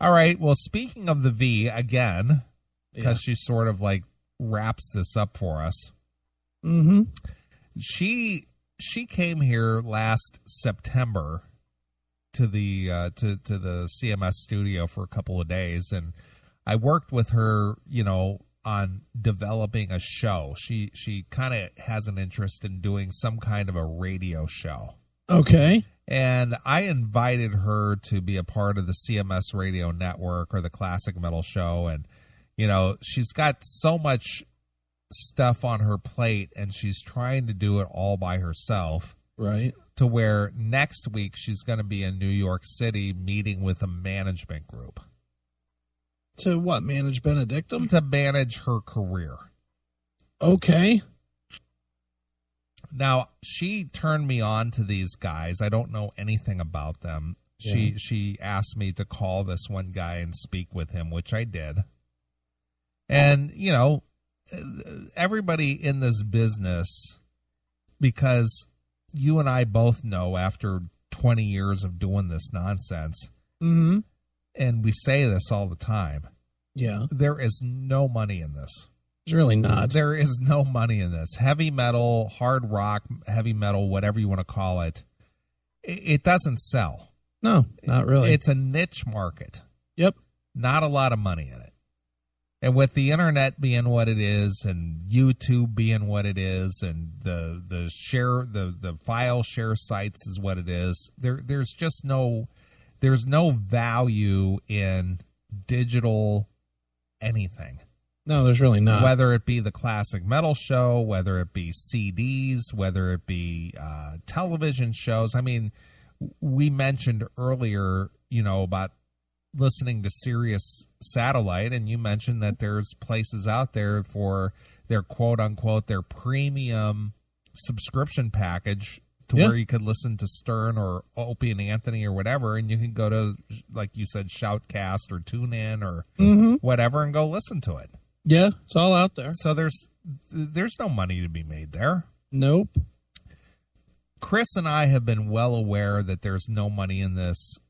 All right. Well, speaking of the V again, because she sort of like wraps this up for us. Mm-hmm. She came here last September to the to the CMS studio for a couple of days, and I worked with her, on developing a show. She kind of has an interest in doing some kind of a radio show. Okay. And I invited her to be a part of the CMS radio network or the Classic Metal Show. And, she's got so much stuff on her plate and she's trying to do it all by herself. Right. To where next week she's going to be in New York City meeting with a management group. To what? Manage Benedictum? To manage her career. Okay. Now, she turned me on to these guys. I don't know anything about them. Yeah. She asked me to call this one guy and speak with him, which I did. And, everybody in this business, because you and I both know after 20 years of doing this nonsense, mm-hmm. and we say this all the time, there is no money in this. There's really not. There is no money in this. Heavy metal, hard rock, heavy metal, whatever you want to call it, it doesn't sell. No, not really. It's a niche market. Yep. Not a lot of money in it. And with the internet being what it is, and YouTube being what it is, and the file share sites is what it is, there's no value in digital anything. No, there's really not. Whether it be the Classic Metal Show, whether it be CDs, whether it be television shows. I mean, we mentioned earlier, about listening to Sirius Satellite, and you mentioned that there's places out there for their quote-unquote, their premium subscription package to where you could listen to Stern or Opie and Anthony or whatever, and you can go to, like you said, Shoutcast or TuneIn or whatever and go listen to it. Yeah, it's all out there. So there's no money to be made there. Nope. Chris and I have been well aware that there's no money in this.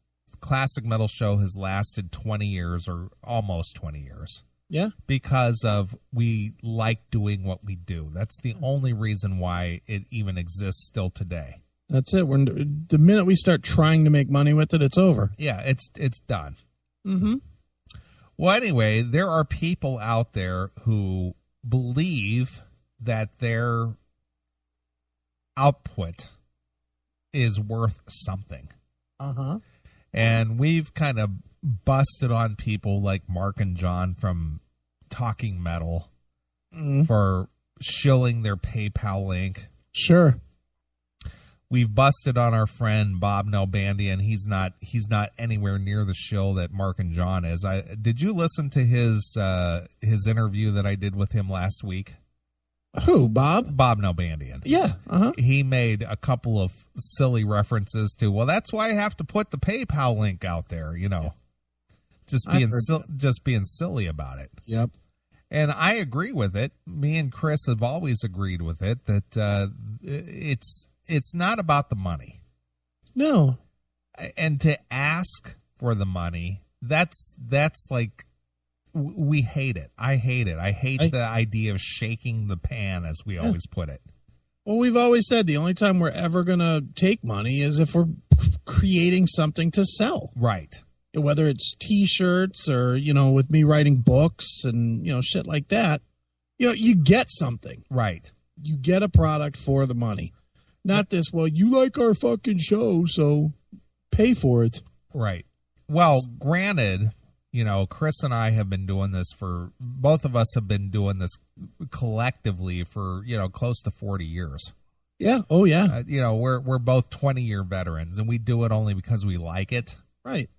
Classic Metal Show has lasted 20 years or almost 20 years. Yeah. Because of we like doing what we do. That's the only reason why it even exists still today. That's it. The minute we start trying to make money with it, it's over. Yeah, it's done. Mm-hmm. Well, anyway, there are people out there who believe that their output is worth something. Uh-huh. And we've kind of busted on people like Mark and John from Talking Metal for shilling their PayPal link. Sure. We've busted on our friend Bob Nalbandian. He's not anywhere near the shill that Mark and John is. Did you listen to his interview that I did with him last week? Who, Bob? Bob Nalbandian. Yeah. Uh-huh. He made a couple of silly references to, well, that's why I have to put the PayPal link out there, just being silly about it. Yep. And I agree with it. Me and Chris have always agreed with it that it's not about the money. No. And to ask for the money, that's like, we hate it. I hate it. I hate the idea of shaking the pan, as we always put it. Well, we've always said the only time we're ever going to take money is if we're creating something to sell. Right. Whether it's T-shirts or, with me writing books and, shit like that, you get something. Right. You get a product for the money. Not this, well, you like our fucking show, so pay for it. Right. Well, granted, Chris and I have been doing this both of us have been doing this collectively for, close to 40 years. Yeah. Oh, yeah. We're both 20-year veterans, and we do it only because we like it. Right.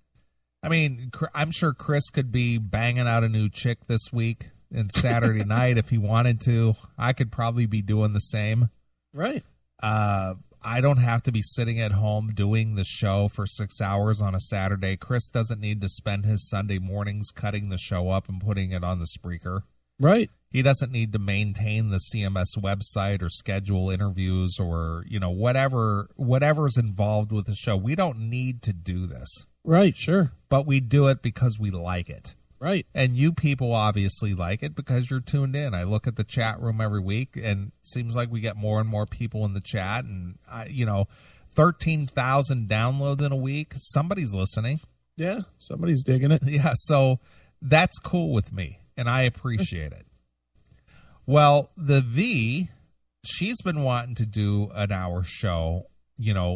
I mean, I'm sure Chris could be banging out a new chick this week and Saturday night if he wanted to. I could probably be doing the same. Right. I don't have to be sitting at home doing the show for 6 hours on a Saturday. Chris doesn't need to spend his Sunday mornings cutting the show up and putting it on the Spreaker. Right. He doesn't need to maintain the CMS website or schedule interviews or, whatever's involved with the show. We don't need to do this. Right, sure. But we do it because we like it. Right. And you people obviously like it because you're tuned in. I look at the chat room every week, and it seems like we get more and more people in the chat. And, 13,000 downloads in a week. Somebody's listening. Yeah, somebody's digging it. Yeah, so that's cool with me, and I appreciate it. Well, the V, she's been wanting to do an hour show,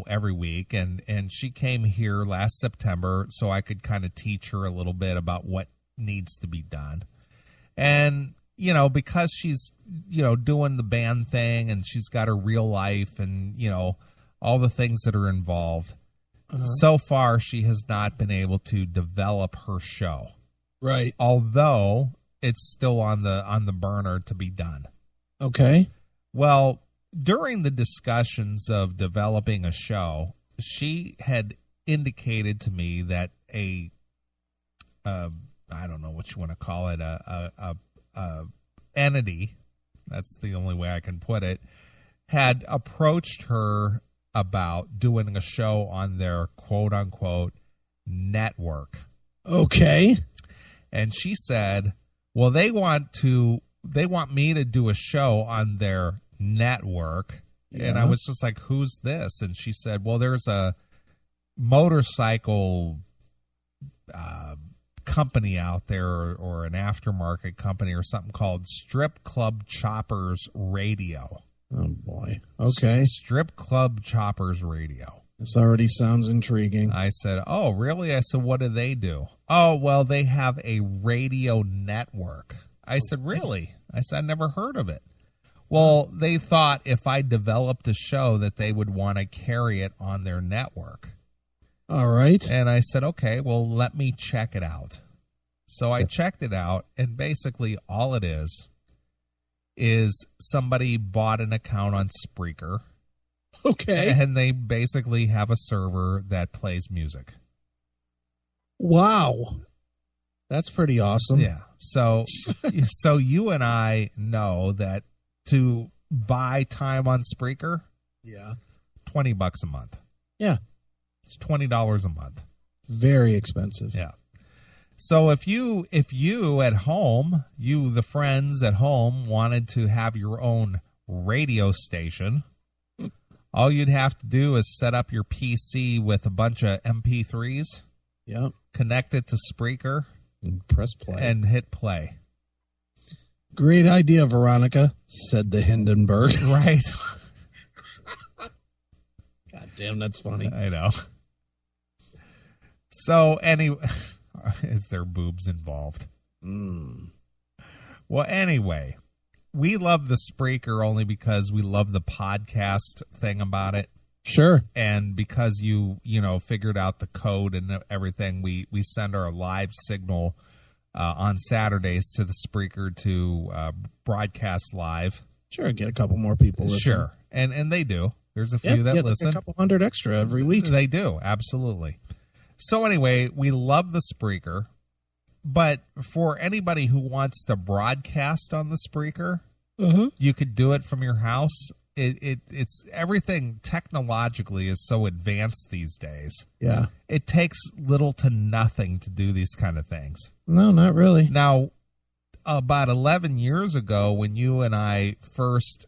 every week, and she came here last September so I could kind of teach her a little bit about what needs to be done. And, because she's, doing the band thing, and she's got her real life and, all the things that are involved, so far she has not been able to develop her show. Right. Although it's still on the burner to be done. Okay. Well, during the discussions of developing a show, she had indicated to me that I don't know what you want to call it, a entity, that's the only way I can put it, had approached her about doing a show on their quote unquote network. Okay. And she said, well, they want me to do a show on their network. Yeah. And I was just like, who's this? And she said, well, there's a motorcycle company out there, or an aftermarket company or something called Strip Club Choppers Radio. Oh, boy. Okay. Strip Club Choppers Radio. This already sounds intriguing. I said, oh, really? I said, what do they do? Oh, well, they have a radio network. I said, really? I said, I never heard of it. Well, they thought if I developed a show that they would want to carry it on their network. All right. And I said, okay, well, let me check it out. So I checked it out, and basically all it is somebody bought an account on Spreaker. Okay. And they basically have a server that plays music. Wow. That's pretty awesome. Yeah. So you and I know that to buy time on Spreaker, yeah, $20 a month. Yeah. It's $20 a month. Very expensive. Yeah. So if you at home, the friends at home, wanted to have your own radio station, all you'd have to do is set up your PC with a bunch of MP3s. Yeah. Connect it to Spreaker. And press play. And hit play. Great idea, Veronica, said the Hindenburg. Right. God damn, that's funny. I know. So anyway, is there boobs involved? Well, anyway, we love the Spreaker only because we love the podcast thing about it. Sure. And because you figured out the code and everything, we send our live signal on Saturdays to the Spreaker to broadcast live. Sure, get a couple more people listening. Sure. And they do. There's a few that listen. Like a couple hundred extra every week. They do, absolutely. So anyway, we love the Spreaker, but for anybody who wants to broadcast on the Spreaker, you could do it from your house. It's everything technologically is so advanced these days. Yeah. It takes little to nothing to do these kind of things. No, not really. Now, about 11 years ago, when you and I first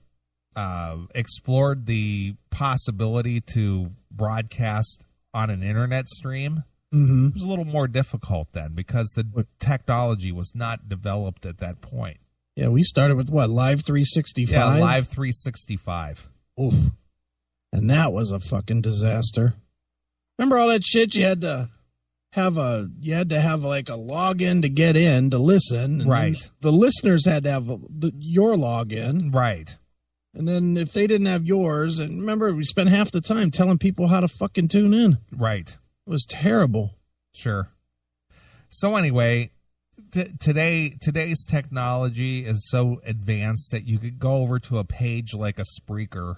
explored the possibility to broadcast on an internet stream, it was a little more difficult then because the technology was not developed at that point. Yeah, we started with what, Live 365? Yeah, Live 365. Ooh. And that was a fucking disaster. Remember all that shit? You had to have like a login to get in to listen. And right. The listeners had to have your login. Right. And then if they didn't have yours, and remember, we spent half the time telling people how to fucking tune in. Right. It was terrible. Sure. So anyway, today's technology is so advanced that you could go over to a page like a Spreaker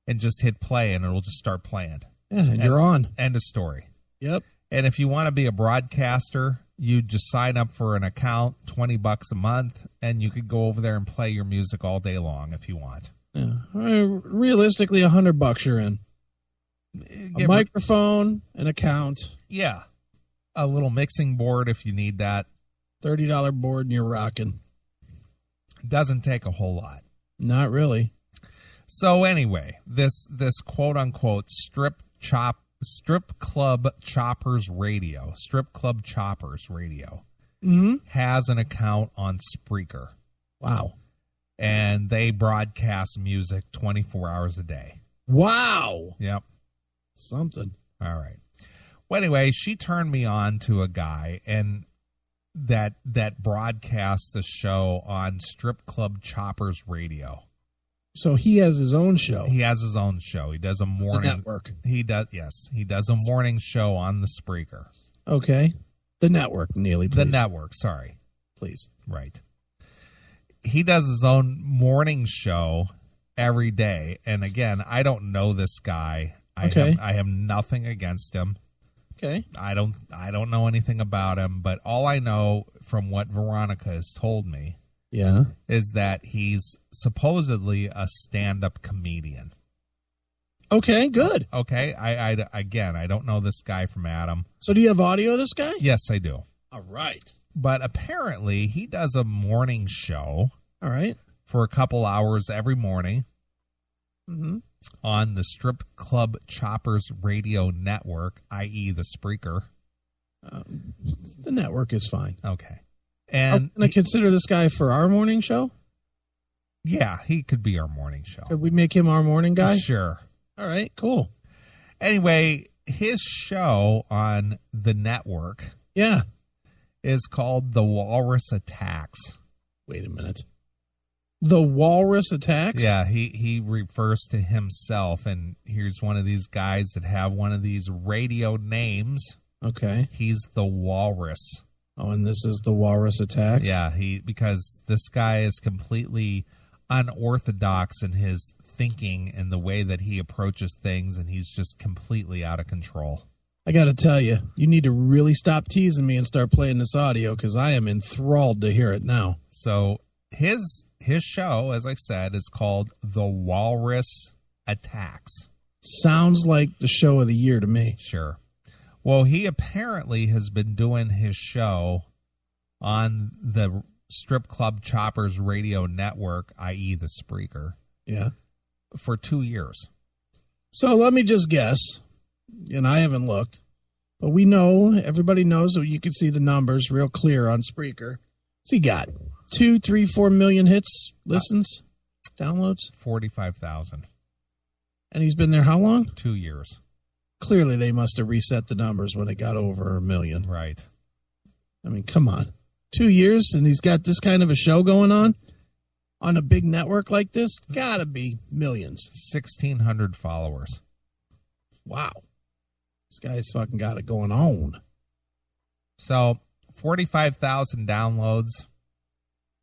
and just hit play, and it'll just start playing. Yeah, and you're on. End of story. Yep. And if you want to be a broadcaster, you just sign up for an account, $20 a month, and you could go over there and play your music all day long if you want. Yeah. Realistically, $100 you're in. A microphone, an account. Yeah. a little mixing board if you need that. $30 board and you're rocking. Doesn't take a whole lot. Not really. So anyway, this quote unquote strip club choppers radio has an account on Spreaker. Wow. And they broadcast music 24 hours a day. Wow. Yep. Something. All right. Well, anyway, she turned me on to a guy and that broadcasts the show on Strip Club Choppers Radio. So he has his own show. He has his own show. He does a morning the network. He does, yes. He does a morning show on the Spreaker. Okay. The network, Neely, please. The network, sorry. Please. Right. He does his own morning show every day. And again, I don't know this guy. I have nothing against him. Okay. I don't know anything about him, but all I know from what Veronica has told me is that he's supposedly a stand-up comedian. Okay, good. Okay. I don't know this guy from Adam. So do you have audio of this guy? Yes, I do. All right. But apparently he does a morning show. All right. For a couple hours every morning. Mm-hmm. On the Strip Club Choppers Radio Network, i.e. the Spreaker. The network is fine. Okay. And can I consider this guy for our morning show? Yeah, he could be our morning show. Could we make him our morning guy? Sure. All right, cool. Anyway, his show on the network is called The Walrus Attacks. Wait a minute. The Walrus Attacks? Yeah, he refers to himself, and here's one of these guys that have one of these radio names. Okay. He's the Walrus. Oh, and this is the Walrus Attacks? Yeah, because this guy is completely unorthodox in his thinking and the way that he approaches things, and he's just completely out of control. I got to tell you, you need to really stop teasing me and start playing this audio because I am enthralled to hear it now. So his show, as I said, is called The Walrus Attacks. Sounds like the show of the year to me. Sure. Well, he apparently has been doing his show on the Strip Club Choppers Radio Network, i.e. the Spreaker. Yeah. For 2 years. So let me just guess, and I haven't looked, but we know, everybody knows, so you can see the numbers real clear on Spreaker. What's he got? 2, 3, 4 million hits, listens, downloads? 45,000. And he's been there how long? 2 years. Clearly they must have reset the numbers when it got over 1 million. Right. I mean, come on. 2 years and he's got this kind of a show going on a big network like this? Gotta be millions. 1,600 followers. Wow. This guy's fucking got it going on. So 45,000 downloads.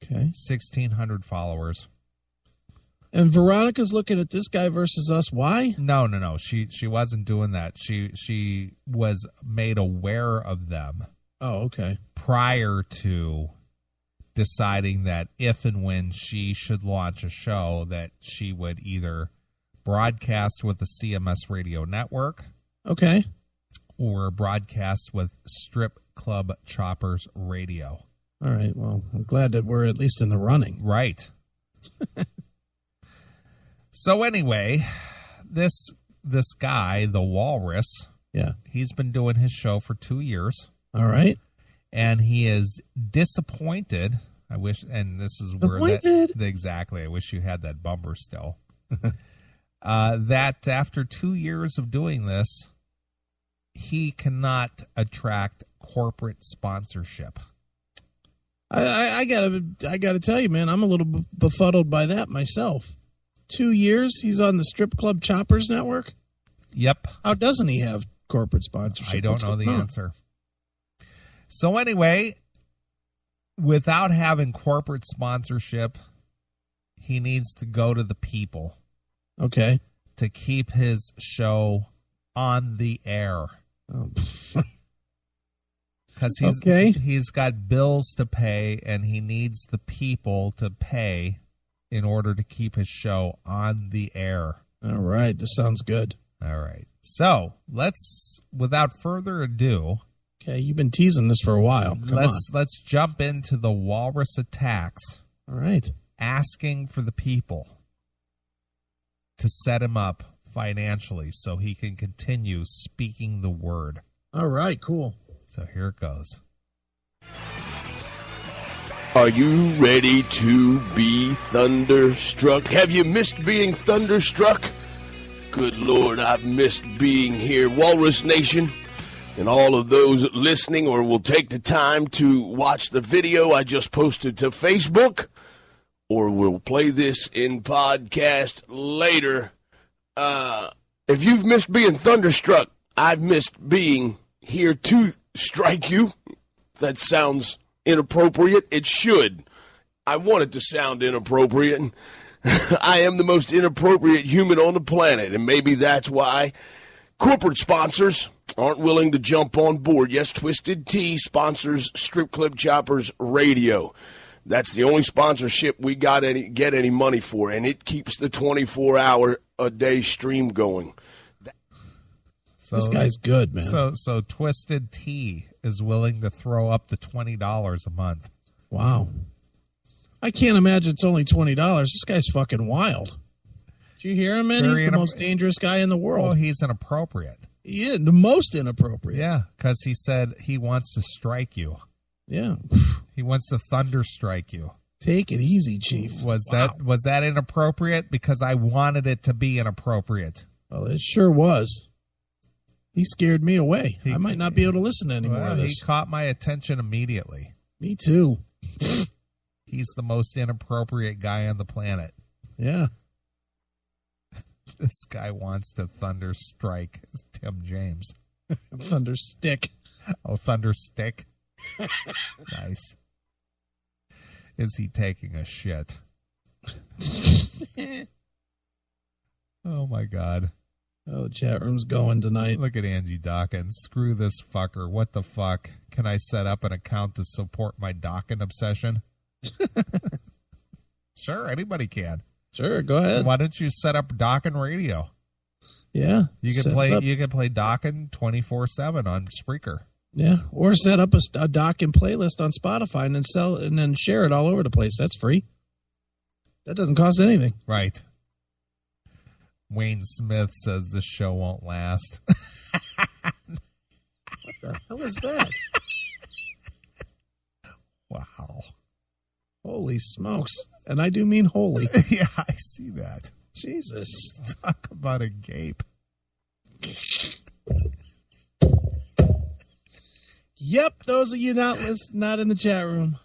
Okay. 1,600 followers. And Veronica's looking at this guy versus us. Why? No. She wasn't doing that. She was made aware of them. Oh, okay. Prior to deciding that if and when she should launch a show, that she would either broadcast with the CMS radio network. Okay. Or broadcast with Strip Club Choppers Radio. All right. Well, I'm glad that we're at least in the running. Right. So anyway, this guy, the Walrus, he's been doing his show for 2 years. All right. And he is disappointed. I wish, and this is where exactly. I wish you had that bumper still. That after 2 years of doing this, he cannot attract corporate sponsorship. I gotta tell you, man, I'm a little befuddled by that myself. 2 years he's on the Strip Club Choppers Network? Yep. How doesn't he have corporate sponsorship? I don't know the answer. So anyway, without having corporate sponsorship, he needs to go to the people. Okay. To keep his show on the air. Because he's got bills to pay and he needs the people to pay in order to keep his show on the air. All right. This sounds good. All right. So let's, without further ado, Okay, you've been teasing this for a while. Let's jump into the walrus attacks. All right. Asking for the people to set him up financially so he can continue speaking the word. All right, cool. So here it goes. Are you ready to be thunderstruck? Have you missed being thunderstruck? Good Lord, I've missed being here. Walrus Nation, and all of those listening or will take the time to watch the video I just posted to Facebook, or will play this in podcast later. If you've missed being thunderstruck, I've missed being here to strike you. That sounds inappropriate. It should. I want it to sound inappropriate. I am the most inappropriate human on the planet, and maybe that's why corporate sponsors aren't willing to jump on board. Yes, Twisted Tea sponsors Strip Clip Choppers Radio. That's the only sponsorship we get any money for, and it keeps the 24-hour-a-day stream going. So, this guy's good, man. So Twisted Tea is willing to throw up the $20 a month. Wow. I can't imagine it's only $20. This guy's fucking wild. Did you hear him, man? He's the most dangerous guy in the world. Well, he's inappropriate. Yeah, the most inappropriate. Yeah, because he said he wants to strike you. Yeah. He wants to thunder strike you. Take it easy, Chief. Was that inappropriate? Because I wanted it to be inappropriate. Well, it sure was. He scared me away. I might not be able to listen to any more of this. He caught my attention immediately. Me too. He's the most inappropriate guy on the planet. Yeah. This guy wants to thunder strike Tim James. Thunder stick. Oh, thunder stick. Nice. Is he taking a shit? Oh, my God. Oh, the chat room's going tonight. Look at Angie Dawkins. Screw this fucker. What the fuck? Can I set up an account to support my Dawkins obsession? Sure, anybody can. Sure, go ahead. Why don't you set up Dawkins Radio? Yeah. You can play Dawkins 24/7 on Spreaker. Yeah, or set up a Dawkins playlist on Spotify and then share it all over the place. That's free. That doesn't cost anything. Right. Wayne Smith says this show won't last. What the hell is that? Wow. Holy smokes. And I do mean holy. Yeah, I see that. Jesus. Talk about a gape. Yep, those of you not in the chat room.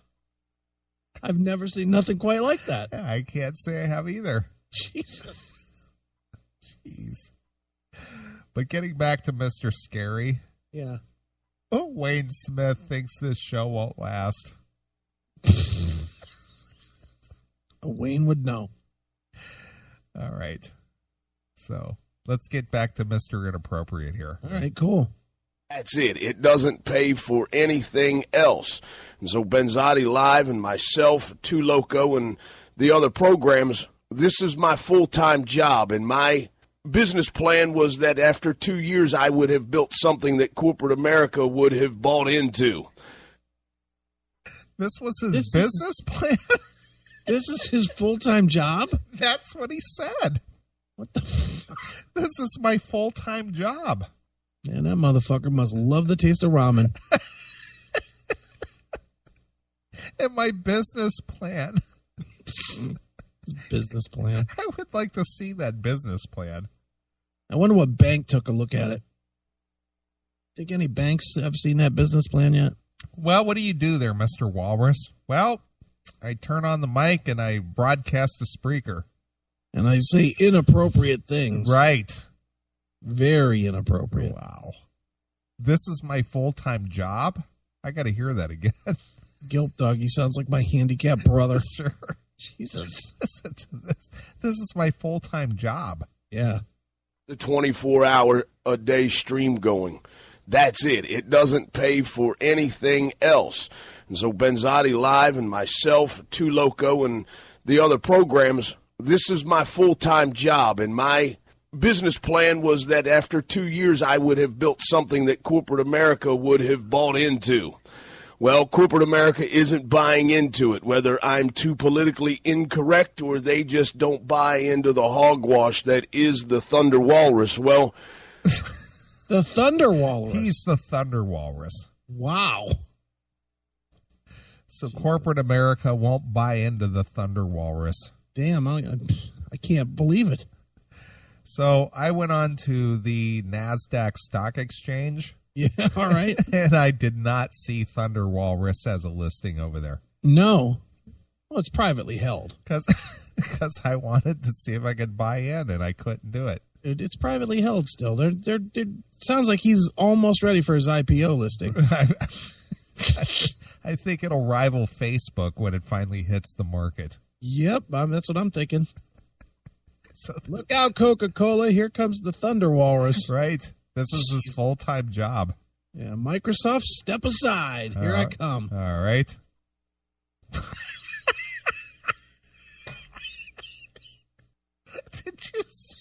I've never seen nothing quite like that. Yeah, I can't say I have either. Jesus. Jeez. But getting back to Mr. Scary. Yeah. Oh, Wayne Smith thinks this show won't last. Wayne would know. All right. So let's get back to Mr. Inappropriate here. All right, cool. That's it. It doesn't pay for anything else. And so Benzotti Live and myself, Two Loco, and the other programs, this is my full-time job. And my business plan was that after 2 years, I would have built something that corporate America would have bought into. This was his business plan? This is his full-time job? That's what he said. What the fuck? This is my full-time job. Man, that motherfucker must love the taste of ramen. And my business plan. His business plan. I would like to see that business plan. I wonder what bank took a look at it. Think any banks have seen that business plan yet? Well, what do you do there, Mr. Walrus? Well, I turn on the mic and I broadcast a Spreaker. And I say inappropriate things. Right. Very inappropriate. Wow. This is my full-time job? I got to hear that again. Guilt Doggy sounds like my handicapped brother. Sure. Jesus. Listen to this. This is my full-time job. Yeah. The 24-hour-a-day stream going. That's it. It doesn't pay for anything else. And so Benzotti Live and myself, Two Loco, and the other programs, this is my full-time job. And my business plan was that after 2 years I would have built something that corporate America would have bought into. Well, corporate America isn't buying into it, whether I'm too politically incorrect or they just don't buy into the hogwash that is the Thunder Walrus. Well, the Thunder Walrus. He's the Thunder Walrus. Wow. So corporate America won't buy into the Thunder Walrus. Damn, I can't believe it. So I went on to the NASDAQ stock exchange. Yeah, all right. And I did not see Thunder Walrus as a listing over there. No. Well, it's privately held. Because I wanted to see if I could buy in, and I couldn't do it. It's privately held still. Sounds like he's almost ready for his IPO listing. I think it'll rival Facebook when it finally hits the market. Yep, that's what I'm thinking. So look out, Coca-Cola. Here comes the Thunder Walrus. Right. This is his full-time job. Yeah, Microsoft, step aside. Here I come. All right. Did you see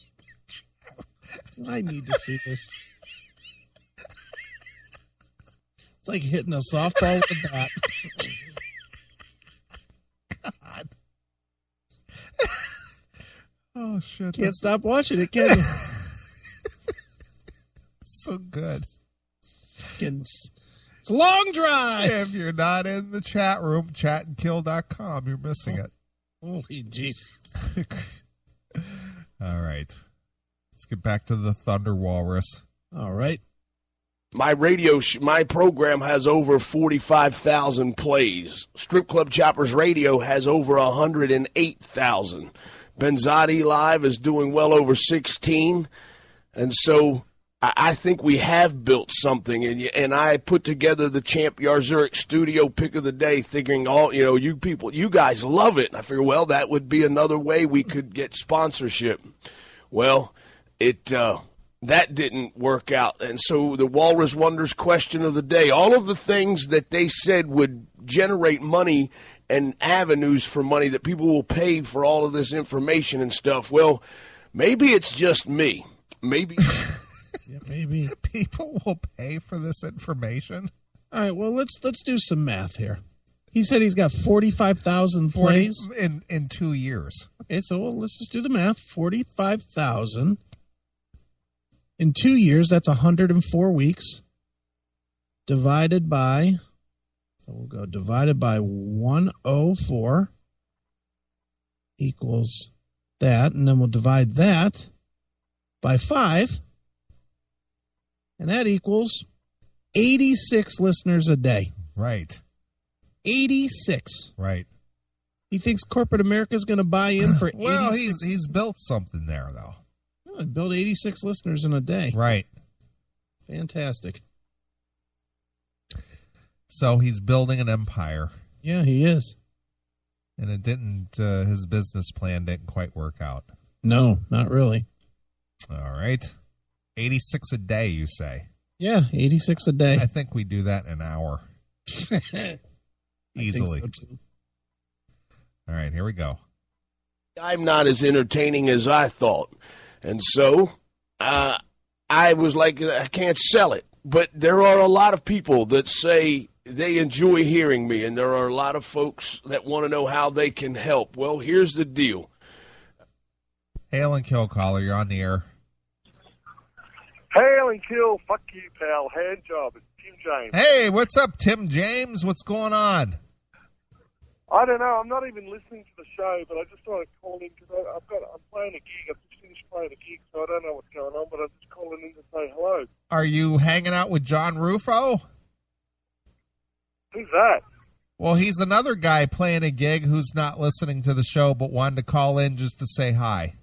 that? I need to see this. It's like hitting a softball with a bat. God. Oh, shit. Can't stop watching it, can you? So good. It's a long drive. If you're not in the chat room, chatandkill.com, you're missing it. Holy Jesus. All right. Let's get back to the Thunder Walrus. All right. My my program has over 45,000 plays. Strip Club Choppers Radio has over 108,000. Benzotti Live is doing well over 16. And so I think we have built something, and I put together the Champ Yarzurek studio pick of the day, thinking, you guys love it. And I figured, well, that would be another way we could get sponsorship. Well, that didn't work out, and so the Walrus Wonders question of the day, all of the things that they said would generate money and avenues for money that people will pay for all of this information and stuff. Well, maybe it's just me. Maybe. Yeah, maybe people will pay for this information. All right, well, let's do some math here. He said he's got 45,000 plays in 2 years. Okay, so let's just do the math. 45,000 in 2 years. That's 104 weeks. Divided by 104 equals that, and then we'll divide that by 5. And that equals 86 listeners a day. Right. 86. Right. He thinks corporate America is going to buy in for 86. Well, he's built something there, though. Oh, built 86 listeners in a day. Right. Fantastic. So he's building an empire. Yeah, he is. And it didn't, his business plan didn't quite work out. No, not really. All right. 86 a day, you say? Yeah, 86 a day. I think we do that in an hour. Easily. So too. All right, here we go. I'm not as entertaining as I thought. And so I was like, I can't sell it. But there are a lot of people that say they enjoy hearing me, and there are a lot of folks that want to know how they can help. Well, here's the deal. Hail and Kill caller, you're on the air. Hail and Kill, fuck you, pal. Hand job. It's Tim James. Hey, what's up, Tim James? What's going on? I don't know. I'm not even listening to the show, but I just thought I'd call in because I'm playing a gig. I've just finished playing a gig, so I don't know what's going on, but I'm just calling in to say hello. Are you hanging out with John Rufo? Who's that? Well, he's another guy playing a gig who's not listening to the show but wanted to call in just to say hi.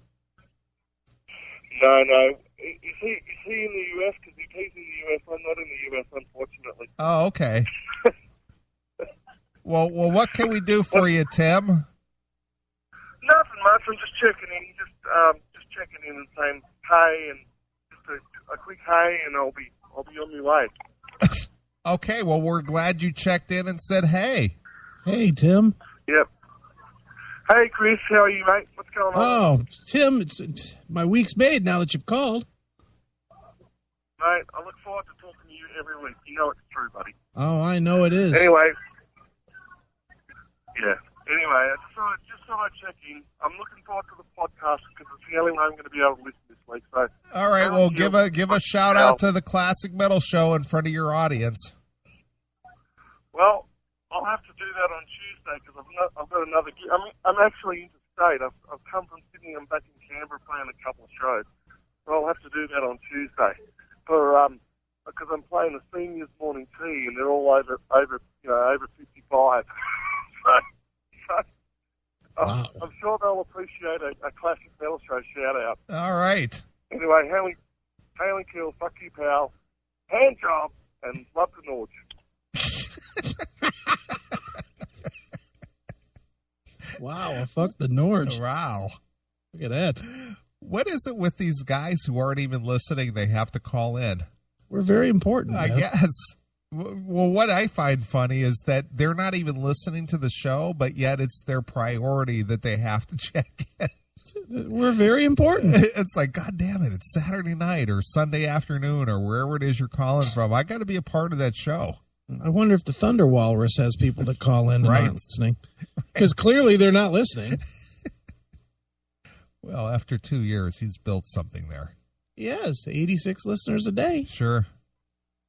No. Is he in the U.S.? Because if he's in the U.S., I'm not in the U.S., unfortunately. Oh, okay. Well, what can we do for you, Tim? Nothing much. I'm just checking in. Just checking in and saying hey, and just a quick hey, and I'll be on my way. Okay. Well, we're glad you checked in and said hey. Hey, Tim. Yep. Hey, Chris, how are you, mate? What's going on? Oh, Tim, it's my week's made now that you've called. Mate, I look forward to talking to you every week. You know it's true, buddy. Oh, I know it is. Anyway, I just thought I'd check in. I'm looking forward to the podcast because it's the only way I'm going to be able to listen this week. So, all right, well, give a shout out to the Classic Metal Show in front of your audience. Well, I'll have to do that on Tuesday because I've got another gig. I'm actually interstate. I've come from Sydney. I'm back in Canberra playing a couple of shows. So I'll have to do that on Tuesday because I'm playing the seniors morning tea and they're all over 55. Wow. I'm sure they'll appreciate a Classic Metal Show shout out. All right. Anyway, Hailing Kill, fuck you, pal. Hand job and love the Norge. Wow, fuck the Norge. Wow. Look at that. What is it with these guys who aren't even listening? They have to call in. We're very important. I man. guess. Well, what I find funny is that they're not even listening to the show, but yet it's their priority that they have to check in. We're very important. It's like, God damn it, it's Saturday night or Sunday afternoon or wherever it is you're calling from. I got to be a part of that show. I wonder if the Thunder Walrus has people that call in and Right. aren't listening. Because clearly they're not listening. Well, after 2 years, he's built something there. Yes, 86 listeners a day. Sure.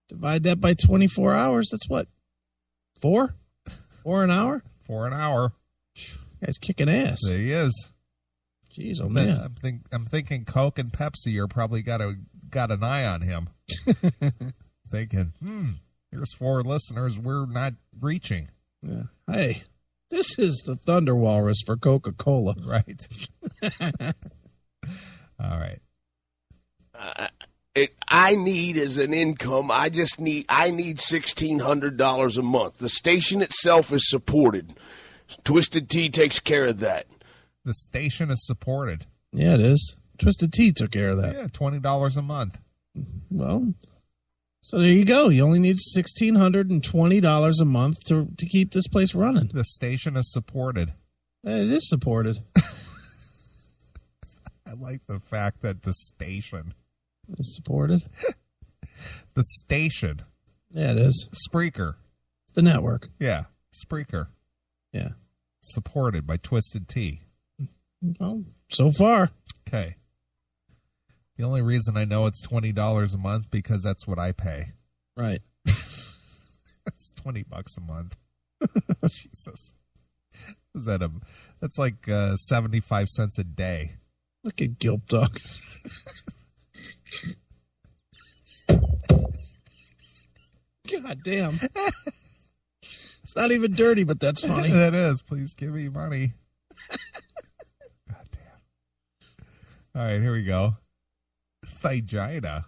Divide that by 24 hours. That's what? 4? 4 an hour? 4 an hour. Guy's kicking ass. There he is. Jeez, oh man. I'm thinking Coke and Pepsi are probably got an eye on him. Thinking, here's 4 listeners we're not reaching. Yeah. Hey, this is the Thunder Walrus for Coca-Cola. Right. All right. I need as an income, I need $1,600 a month. The station itself is supported. Twisted Tea takes care of that. The station is supported. Yeah, it is. Twisted Tea took care of that. Yeah, $20 a month. Well, so there you go. You only need $1,620 a month to keep this place running. The station is supported. It is supported. I like the fact that the station. It's supported. The station. Yeah, it is. Spreaker. The network. Yeah, Spreaker. Yeah. Supported by Twisted Tea. Well, so far. Okay. The only reason I know it's $20 a month because that's what I pay. Right. It's $20 a month. Jesus. Is that that's like 75 cents a day. Look at Gilp Dog. God damn. It's not even dirty, but that's funny. That is. Please give me money. God damn. All right, here we go. Vagina.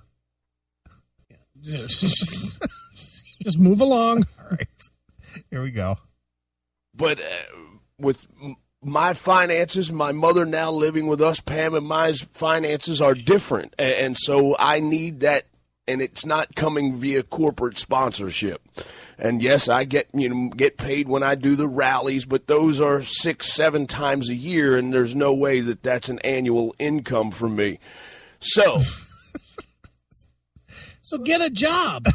Just move along. All right. Here we go. But with my finances, my mother now living with us, Pam, and my finances are different. And so I need that, and it's not coming via corporate sponsorship. And yes, I get paid when I do the rallies, but those are 6-7 times a year, and there's no way that that's an annual income for me. So get a job.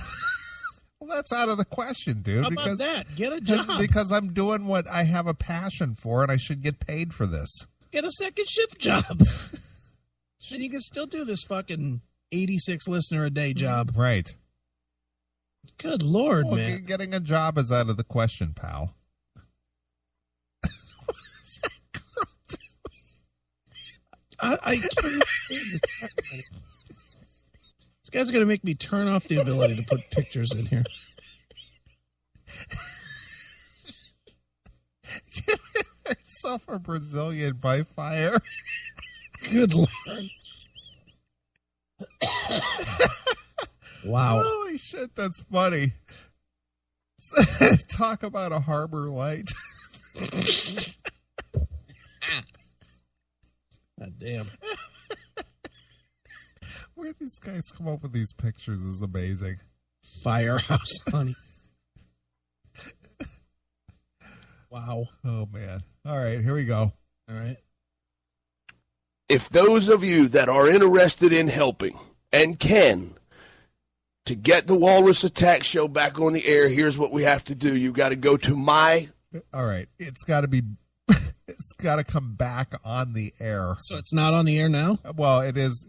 Well, that's out of the question, dude. How about that? Get a job. Because I'm doing what I have a passion for, and I should get paid for this. Get a second shift job. Then you can still do this fucking 86 listener a day job. Right. Good Lord, Well, man. getting a job is out of the question, pal. I can't stand this. This guy's going to make me turn off the ability to put pictures in here. Give yourself a Brazilian by fire. Good Lord. Wow. Holy shit, that's funny. Talk about a harbor light. God damn. Where these guys come up with these pictures is amazing. Firehouse, honey. Wow. Oh, man. All right, here we go. All right. If those of you that are interested in helping and can to get the Walrus Attack Show back on the air, here's what we have to do. You've got to go to All right. It's got to be. It's got to come back on the air. So it's not on the air now? Well, it is.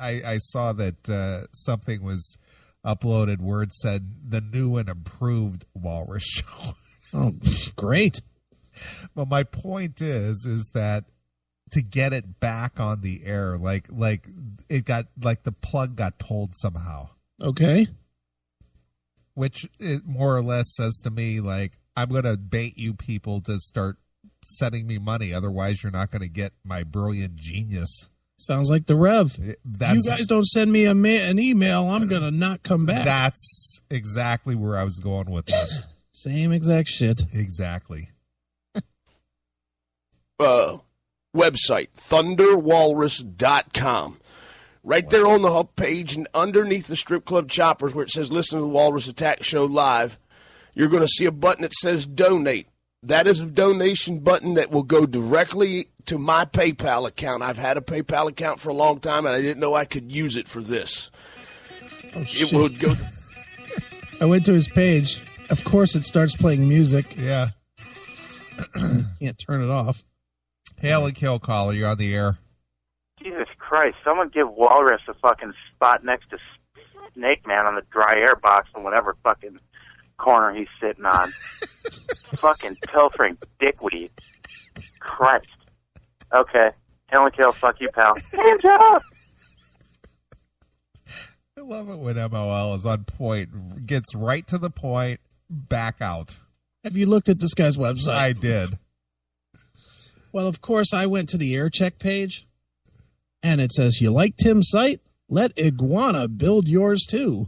I saw that something was uploaded where it said the new and improved Walrus Show. Oh, great. But my point is that to get it back on the air, like it got, like the plug got pulled somehow. Okay. Which it more or less says to me, like, I'm going to bait you people to start sending me money. Otherwise, you're not going to get my brilliant genius. Sounds like the Rev. You guys don't send me an email, I'm going to not come back. That's exactly where I was going with this. Same exact shit. Exactly. website, thunderwalrus.com. Right there on the hub page and underneath the strip club choppers where it says listen to the Walrus Attack Show live, you're going to see a button that says donate. That is a donation button that will go directly to my PayPal account. I've had a PayPal account for a long time, and I didn't know I could use it for this. Oh, shit. It would go. I went to his page. Of course, it starts playing music. Yeah. Can't turn it off. Hail and kill caller, you're on the air. Jesus Christ, someone give Walrus a fucking spot next to Snake Man on the dry air box in whatever fucking corner he's sitting on. Fucking pilfering dickweed. Christ. Okay. Hail and kill, fuck you, pal. Hands up! I love it when MOL is on point, gets right to the point, back out. Have you looked at this guy's website? I did. Well, of course, I went to the air check page, and it says, you like Tim's site? Let Iguana build yours, too.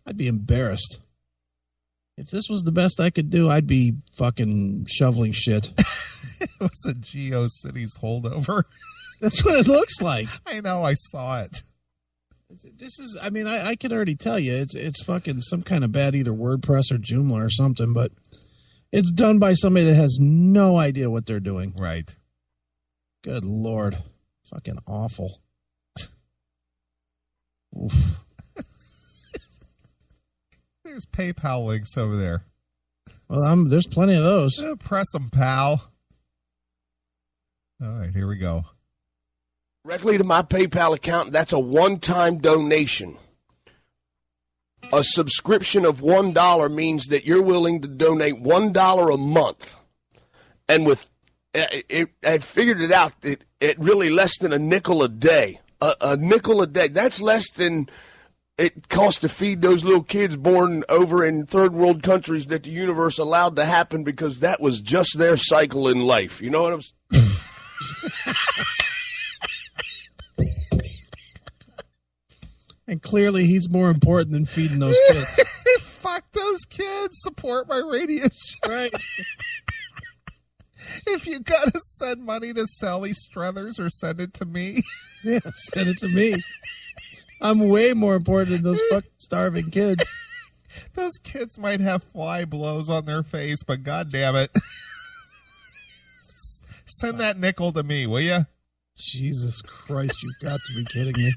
I'd be embarrassed. If this was the best I could do, I'd be fucking shoveling shit. It was a GeoCities holdover. That's what it looks like. I know, I saw it. This is, I mean, I can already tell you, it's fucking some kind of bad either WordPress or Joomla or something, but it's done by somebody that has no idea what they're doing. Right. Good Lord. Fucking awful. Oof. There's PayPal links over there. Well, there's plenty of those. Press them, pal. All right, here we go. Directly to my PayPal account, that's a one-time donation. A subscription of $1 means that you're willing to donate $1 a month. And with I figured it out, it really less than a nickel a day. A nickel a day. That's less than it costs to feed those little kids born over in third world countries that the universe allowed to happen because that was just their cycle in life. You know what I'm saying? And clearly he's more important than feeding those kids. Fuck those kids. Support my radio show. Right. If you gotta send money to Sally Struthers or send it to me. Yeah, send it to me. I'm way more important than those fucking starving kids. Those kids might have fly blows on their face, but god damn it. Send that nickel to me, will you? Jesus Christ, you've got to be kidding me.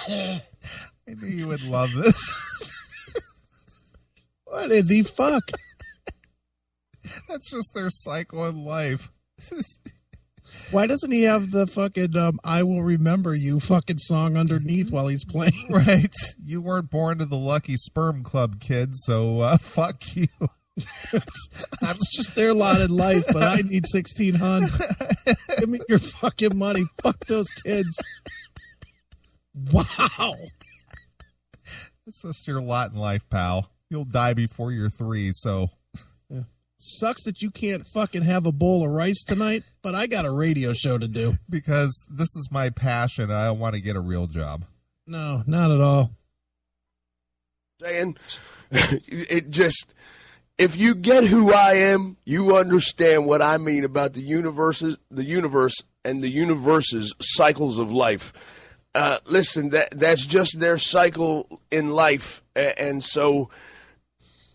I knew you would love this. What in the fuck? That's just their cycle in life. Why doesn't he have the fucking I Will Remember You fucking song underneath while he's playing? Right. You weren't born to the Lucky Sperm Club, kid, so fuck you. That's just their lot in life, but I need 1,600. Give me your fucking money. Fuck those kids. Wow. It's just your lot in life, pal. You'll die before you're 3, so. Yeah. Sucks that you can't fucking have a bowl of rice tonight, but I got a radio show to do. Because this is my passion. I don't want to get a real job. No, not at all. Saying it just, if you get who I am, you understand what I mean about the universe and the universe's cycles of life. Listen, that's just their cycle in life, and so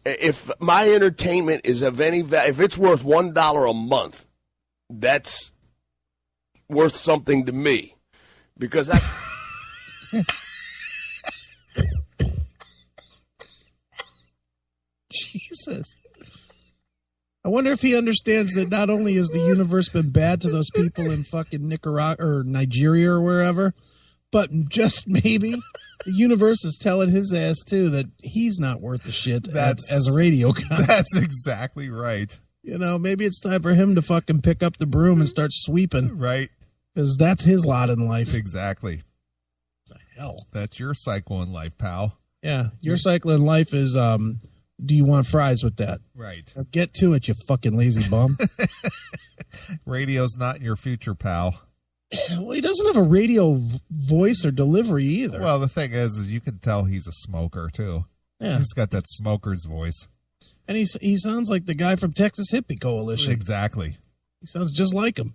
if my entertainment is of any value, if it's worth $1 a month, that's worth something to me, because I. Jesus. I wonder if he understands that not only has the universe been bad to those people in fucking Nicaragua or Nigeria or wherever, but just maybe the universe is telling his ass too that he's not worth the shit as a radio guy. That's exactly right. You know, maybe it's time for him to fucking pick up the broom and start sweeping. Right. Because that's his lot in life. Exactly. The hell? That's your cycle in life, pal. Yeah. Your cycle in life is, do you want fries with that? Right. Now get to it, you fucking lazy bum. Radio's not in your future, pal. Well, he doesn't have a radio voice or delivery either. Well, the thing is you can tell he's a smoker, too. Yeah. He's got that smoker's voice. And he sounds like the guy from Texas Hippie Coalition. Exactly. He sounds just like him.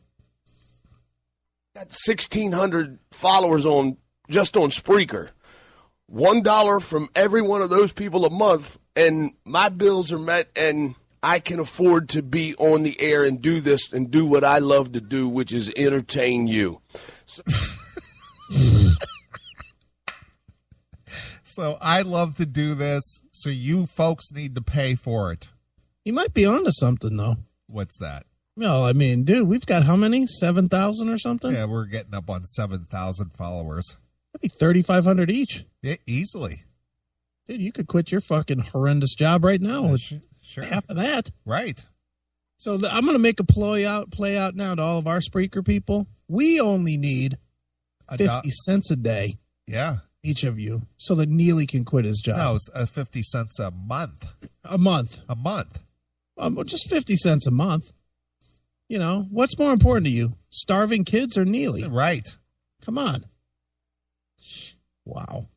Got 1,600 followers just on Spreaker. $1 from every one of those people a month, and my bills are met, and I can afford to be on the air and do this and do what I love to do, which is entertain you. So I love to do this, so you folks need to pay for it. He might be onto something, though. What's that? Well, I mean, dude, we've got how many? 7,000 or something? Yeah, we're getting up on 7,000 followers. That'd be 3,500 each. Yeah, easily. Dude, you could quit your fucking horrendous job right now with Sure. half of that. Right. So I'm going to make a play out now to all of our Spreaker people. We only need 50 cents a day. Yeah. Each of you, so that Neeley can quit his job. No, it's 50 cents a month. A month. A month. Just 50 cents a month. You know, what's more important to you? Starving kids or Neeley? Right. Come on. Wow.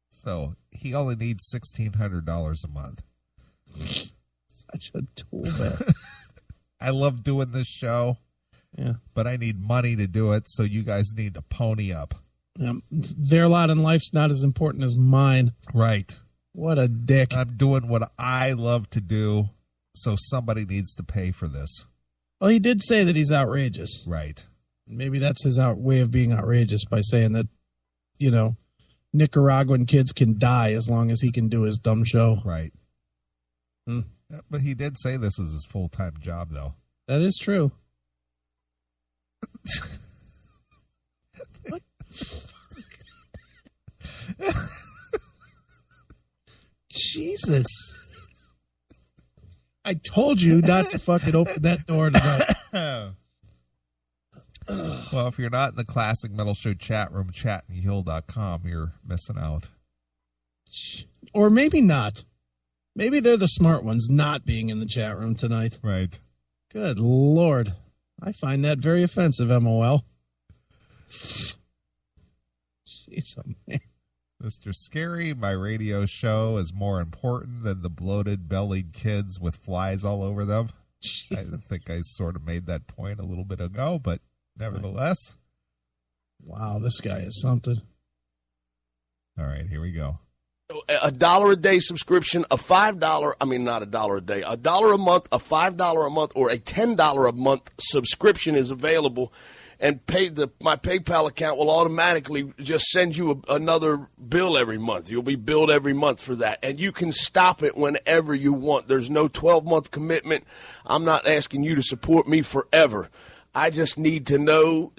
So he only needs $1,600 a month. Such a tool, man. I love doing this show. Yeah. But I need money to do it, so you guys need to pony up. Their lot in life's not as important as mine. Right. What a dick. I'm doing what I love to do, so somebody needs to pay for this. Well, he did say that he's outrageous. Right. Maybe that's his way of being outrageous, by saying that, you know, Nicaraguan kids can die as long as he can do his dumb show. Right. Yeah, but he did say this is his full-time job, though. That is true. What? Jesus. I told you not to fucking open that door tonight. Well, if you're not in the Classic Metal Show chat room, chatandheal.com, you're missing out. Or maybe not. Maybe they're the smart ones not being in the chat room tonight. Right. Good Lord. I find that very offensive, MOL. Jeez, oh man. Mr. Scary, my radio show is more important than the bloated, bellied kids with flies all over them. I think I sort of made that point a little bit ago, but nevertheless. Wow, this guy is something. All right, here we go. $1 a day subscription, a $5, I mean, not $1 a day, $1 a month, a $5 a month, or a $10 a month subscription is available. And my PayPal account will automatically just send you another bill every month. You'll be billed every month for that. And you can stop it whenever you want. There's no 12-month commitment. I'm not asking you to support me forever. I just need to know,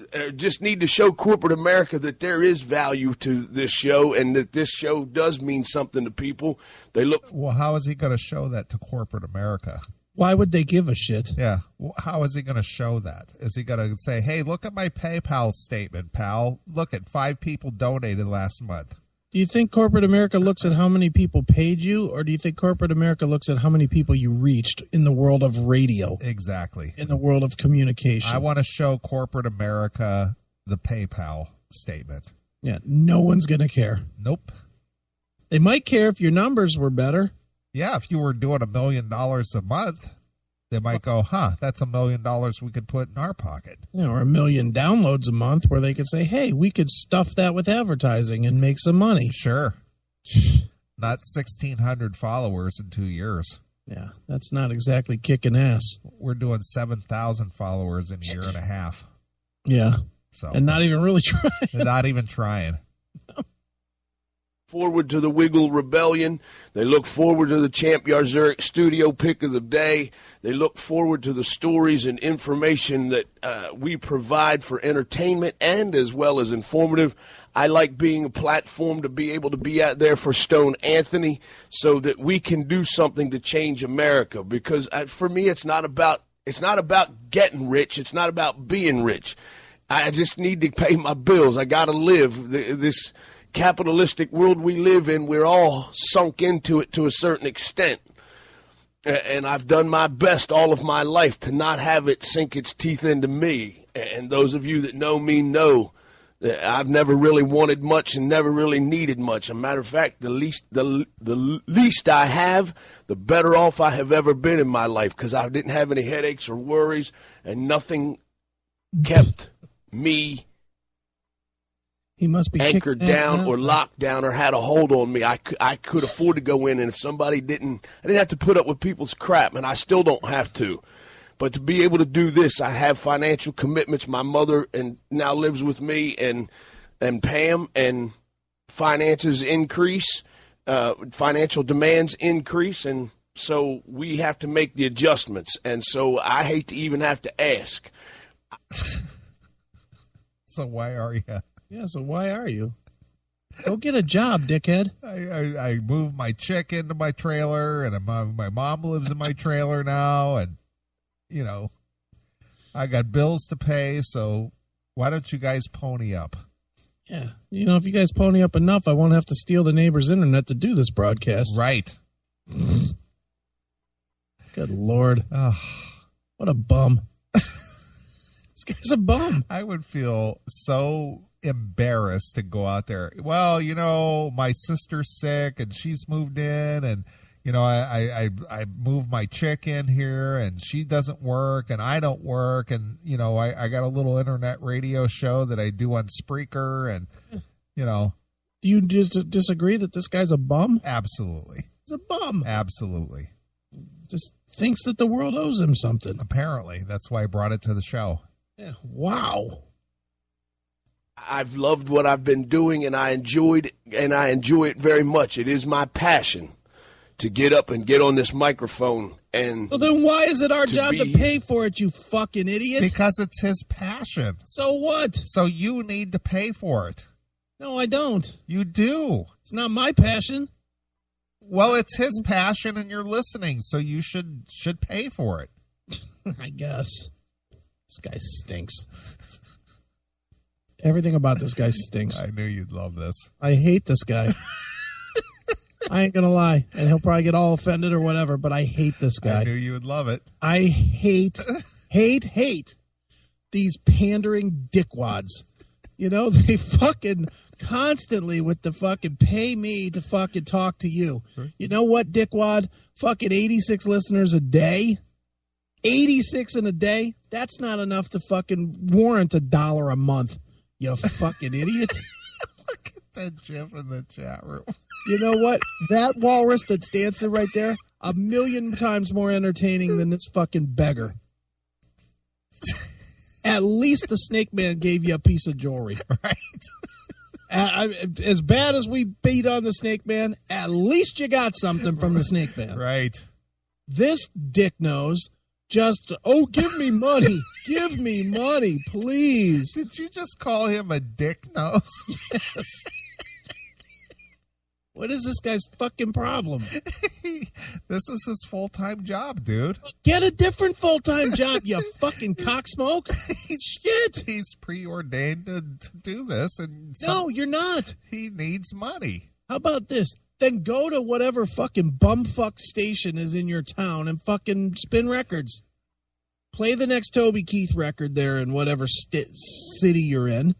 need to show corporate America that there is value to this show and that this show does mean something to people. Well, how is he going to show that to corporate America? Why would they give a shit? Yeah. How is he going to show that? Is he going to say, hey, look at my PayPal statement, pal. Look at 5 people donated last month. Do you think corporate America looks at how many people paid you, or do you think corporate America looks at how many people you reached in the world of radio? Exactly. In the world of communication. I want to show corporate America the PayPal statement. Yeah, no one's going to care. Nope. They might care if your numbers were better. Yeah, if you were doing $1 million a month, they might go, that's $1 million we could put in our pocket. Or 1 million downloads a month where they could say, hey, we could stuff that with advertising and make some money. Sure. not 1,600 followers in 2 years. Yeah, that's not exactly kicking ass. We're doing 7,000 followers in a year and a half. Yeah. So, and not even really trying. Not even trying. Forward to the Wiggle Rebellion. They look forward to the Champ Yarzuric studio pick of the day. They look forward to the stories and information that we provide for entertainment and as well as informative. I like being a platform to be able to be out there for Stone Anthony so that we can do something to change America. Because for me, it's not about getting rich. It's not about being rich. I just need to pay my bills. I got to live. This capitalistic world we live in, we're all sunk into it to a certain extent. And I've done my best all of my life to not have it sink its teeth into me. And those of you that know me know that I've never really wanted much and never really needed much. As a matter of fact, the least I have, the better off I have ever been in my life, because I didn't have any headaches or worries, and nothing kept me He must be anchored down or locked down or had a hold on me. I could afford to go in, and if somebody didn't, I didn't have to put up with people's crap, and I still don't have to. But to be able to do this, I have financial commitments. My mother and now lives with me and Pam, and finances increase, financial demands increase, and so we have to make the adjustments. And so I hate to even have to ask. So why are you? Yeah, so why are you? Go get a job, dickhead. I moved my chick into my trailer, and my mom lives in my trailer now, and, you know, I got bills to pay, so why don't you guys pony up? Yeah, you know, if you guys pony up enough, I won't have to steal the neighbor's internet to do this broadcast. Right. Good Lord. What a bum. This guy's a bum. I would feel so embarrassed to go out there. Well, you know, my sister's sick and she's moved in, and, you know, I moved my chick in here and she doesn't work and I don't work, and, you know, I got a little internet radio show that I do on Spreaker, and, you know. Do you just disagree that this guy's a bum? Absolutely. He's a bum. Absolutely. Just thinks that the world owes him something. Apparently. That's why I brought it to the show. Yeah. Wow. I've loved what I've been doing, and I enjoy it very much. It is my passion to get up and get on this microphone. And so then why is it our job to pay for it, you fucking idiot? Because it's his passion. So what? So you need to pay for it. No, I don't. You do. It's not my passion. Well, it's his passion, and you're listening, so you should pay for it. I guess. This guy stinks. Everything about this guy stinks. I knew you'd love this. I hate this guy. I ain't gonna lie, and he'll probably get all offended or whatever, but I hate this guy. I knew you would love it. I hate these pandering dickwads. You know, they fucking constantly with the fucking pay me to fucking talk to you. You know what, dickwad? Fucking 86 listeners a day. 86 in a day. That's not enough to fucking warrant $1 a month. You fucking idiot. Look at that GIF in the chat room. You know what? That walrus that's dancing right there, 1,000,000 times more entertaining than this fucking beggar. At least the snake man gave you a piece of jewelry. Right. As bad as we beat on the snake man, at least you got something from the snake man. Right. This dick nose just, give me money. Give me money, please. Did you just call him a dick nose? Yes. What is this guy's fucking problem? This is his full-time job, dude. Get a different full-time job, you fucking cocksmoke. Shit. He's preordained to do this. And no, you're not. He needs money. How about this? Then go to whatever fucking bumfuck station is in your town and fucking spin records. Play the next Toby Keith record there in whatever city you're in.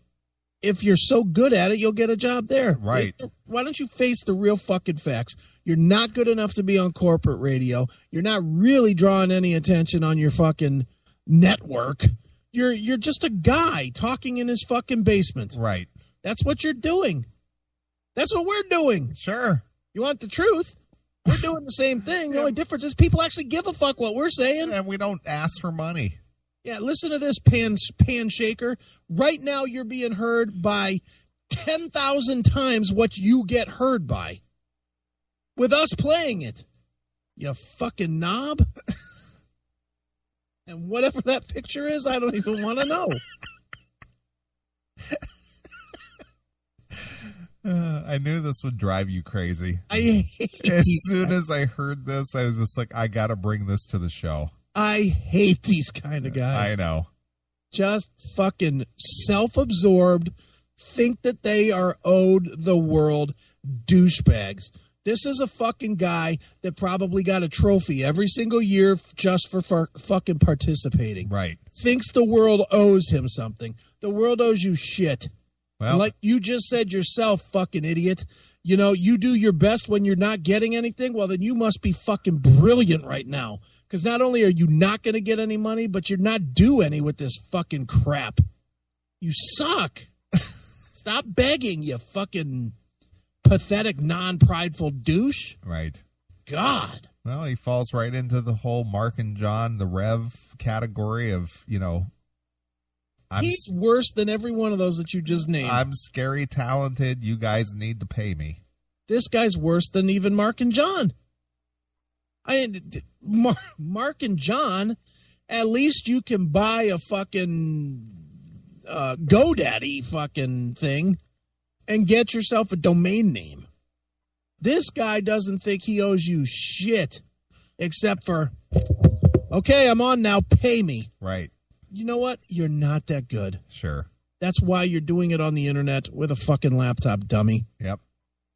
If you're so good at it, you'll get a job there. Right. Why don't you face the real fucking facts? You're not good enough to be on corporate radio. You're not really drawing any attention on your fucking network. You're just a guy talking in his fucking basement. Right. That's what you're doing. That's what we're doing. Sure. You want the truth? We're doing the same thing. The only difference is people actually give a fuck what we're saying. And we don't ask for money. Yeah, listen to this, pan shaker. Right now you're being heard by 10,000 times what you get heard by. With us playing it. You fucking knob. And whatever that picture is, I don't even want to know. I knew this would drive you crazy. As soon as I heard this, I was just like, I got to bring this to the show. I hate these kind of guys. I know. Just fucking self-absorbed, think that they are owed the world, douchebags. This is a fucking guy that probably got a trophy every single year just for fucking participating. Right. Thinks the world owes him something. The world owes you shit. Well, like you just said yourself, fucking idiot. You know, you do your best when you're not getting anything. Well, then you must be fucking brilliant right now. Because not only are you not going to get any money, but you're not due any with this fucking crap. You suck. Stop begging, you fucking pathetic, non-prideful douche. Right. God. Well, he falls right into the whole Mark and John, the Rev category of, you know. He's worse than every one of those that you just named. I'm scary talented. You guys need to pay me. This guy's worse than even Mark and John. Mark and John, at least you can buy a fucking GoDaddy fucking thing and get yourself a domain name. This guy doesn't think he owes you shit except for, okay, I'm on now, pay me. Right. You know what? You're not that good. Sure. That's why you're doing it on the internet with a fucking laptop, dummy. Yep.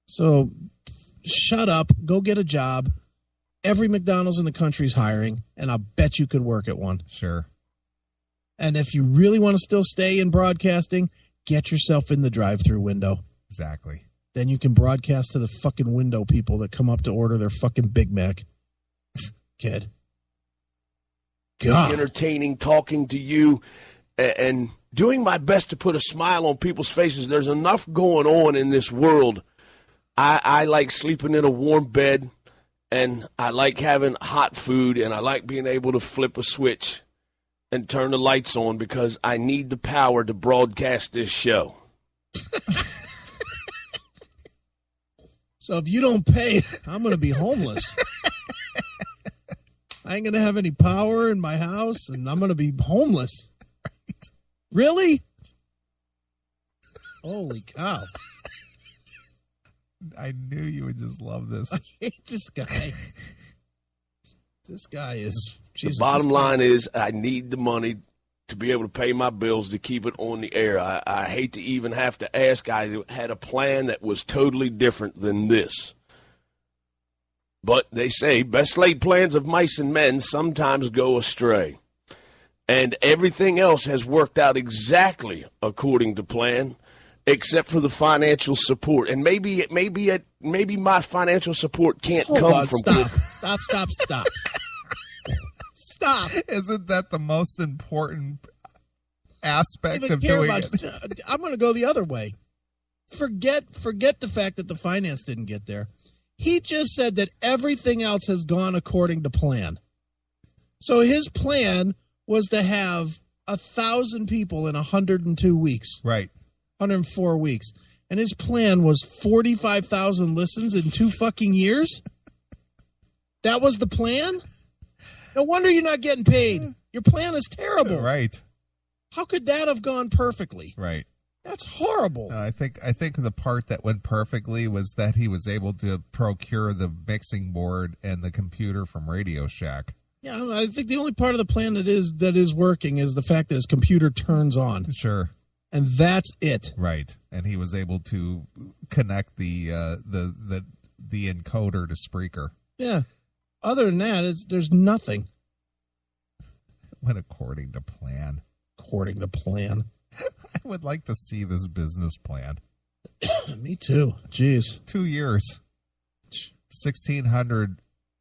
So shut up, go get a job. Every McDonald's in the country is hiring, and I'll bet you could work at one. Sure. And if you really want to still stay in broadcasting, get yourself in the drive-through window. Exactly. Then you can broadcast to the fucking window people that come up to order their fucking Big Mac. Kid. God. Entertaining, talking to you, and doing my best to put a smile on people's faces. There's enough going on in this world. I like sleeping in a warm bed, and I like having hot food, and I like being able to flip a switch and turn the lights on because I need the power to broadcast this show. So if you don't pay, I'm going to be homeless. I ain't going to have any power in my house, and I'm going to be homeless. Right. Really? Holy cow. I knew you would just love this. I hate this guy. This guy is... Jesus, the bottom line is I need the money to be able to pay my bills to keep it on the air. I hate to even have to ask. I had a plan that was totally different than this. But they say best laid plans of mice and men sometimes go astray. And everything else has worked out exactly according to plan, except for the financial support. And maybe my financial support can't come from... Stop. Stop. Isn't that the most important aspect of doing it? I'm going to go the other way. Forget the fact that the finance didn't get there. He just said that everything else has gone according to plan. So his plan was to have 1,000 people in 102 weeks. Right. 104 weeks. And his plan was 45,000 listens in 2 fucking years? That was the plan? No wonder you're not getting paid. Your plan is terrible. Right. How could that have gone perfectly? Right. That's horrible. I think the part that went perfectly was that he was able to procure the mixing board and the computer from Radio Shack. Yeah, I think the only part of the plan that is working is the fact that his computer turns on. Sure. And that's it. Right. And he was able to connect the encoder to Spreaker. Yeah. Other than that, there's nothing. Went according to plan. According to plan. I would like to see this business plan. Me too. Jeez. 2 years. 1,600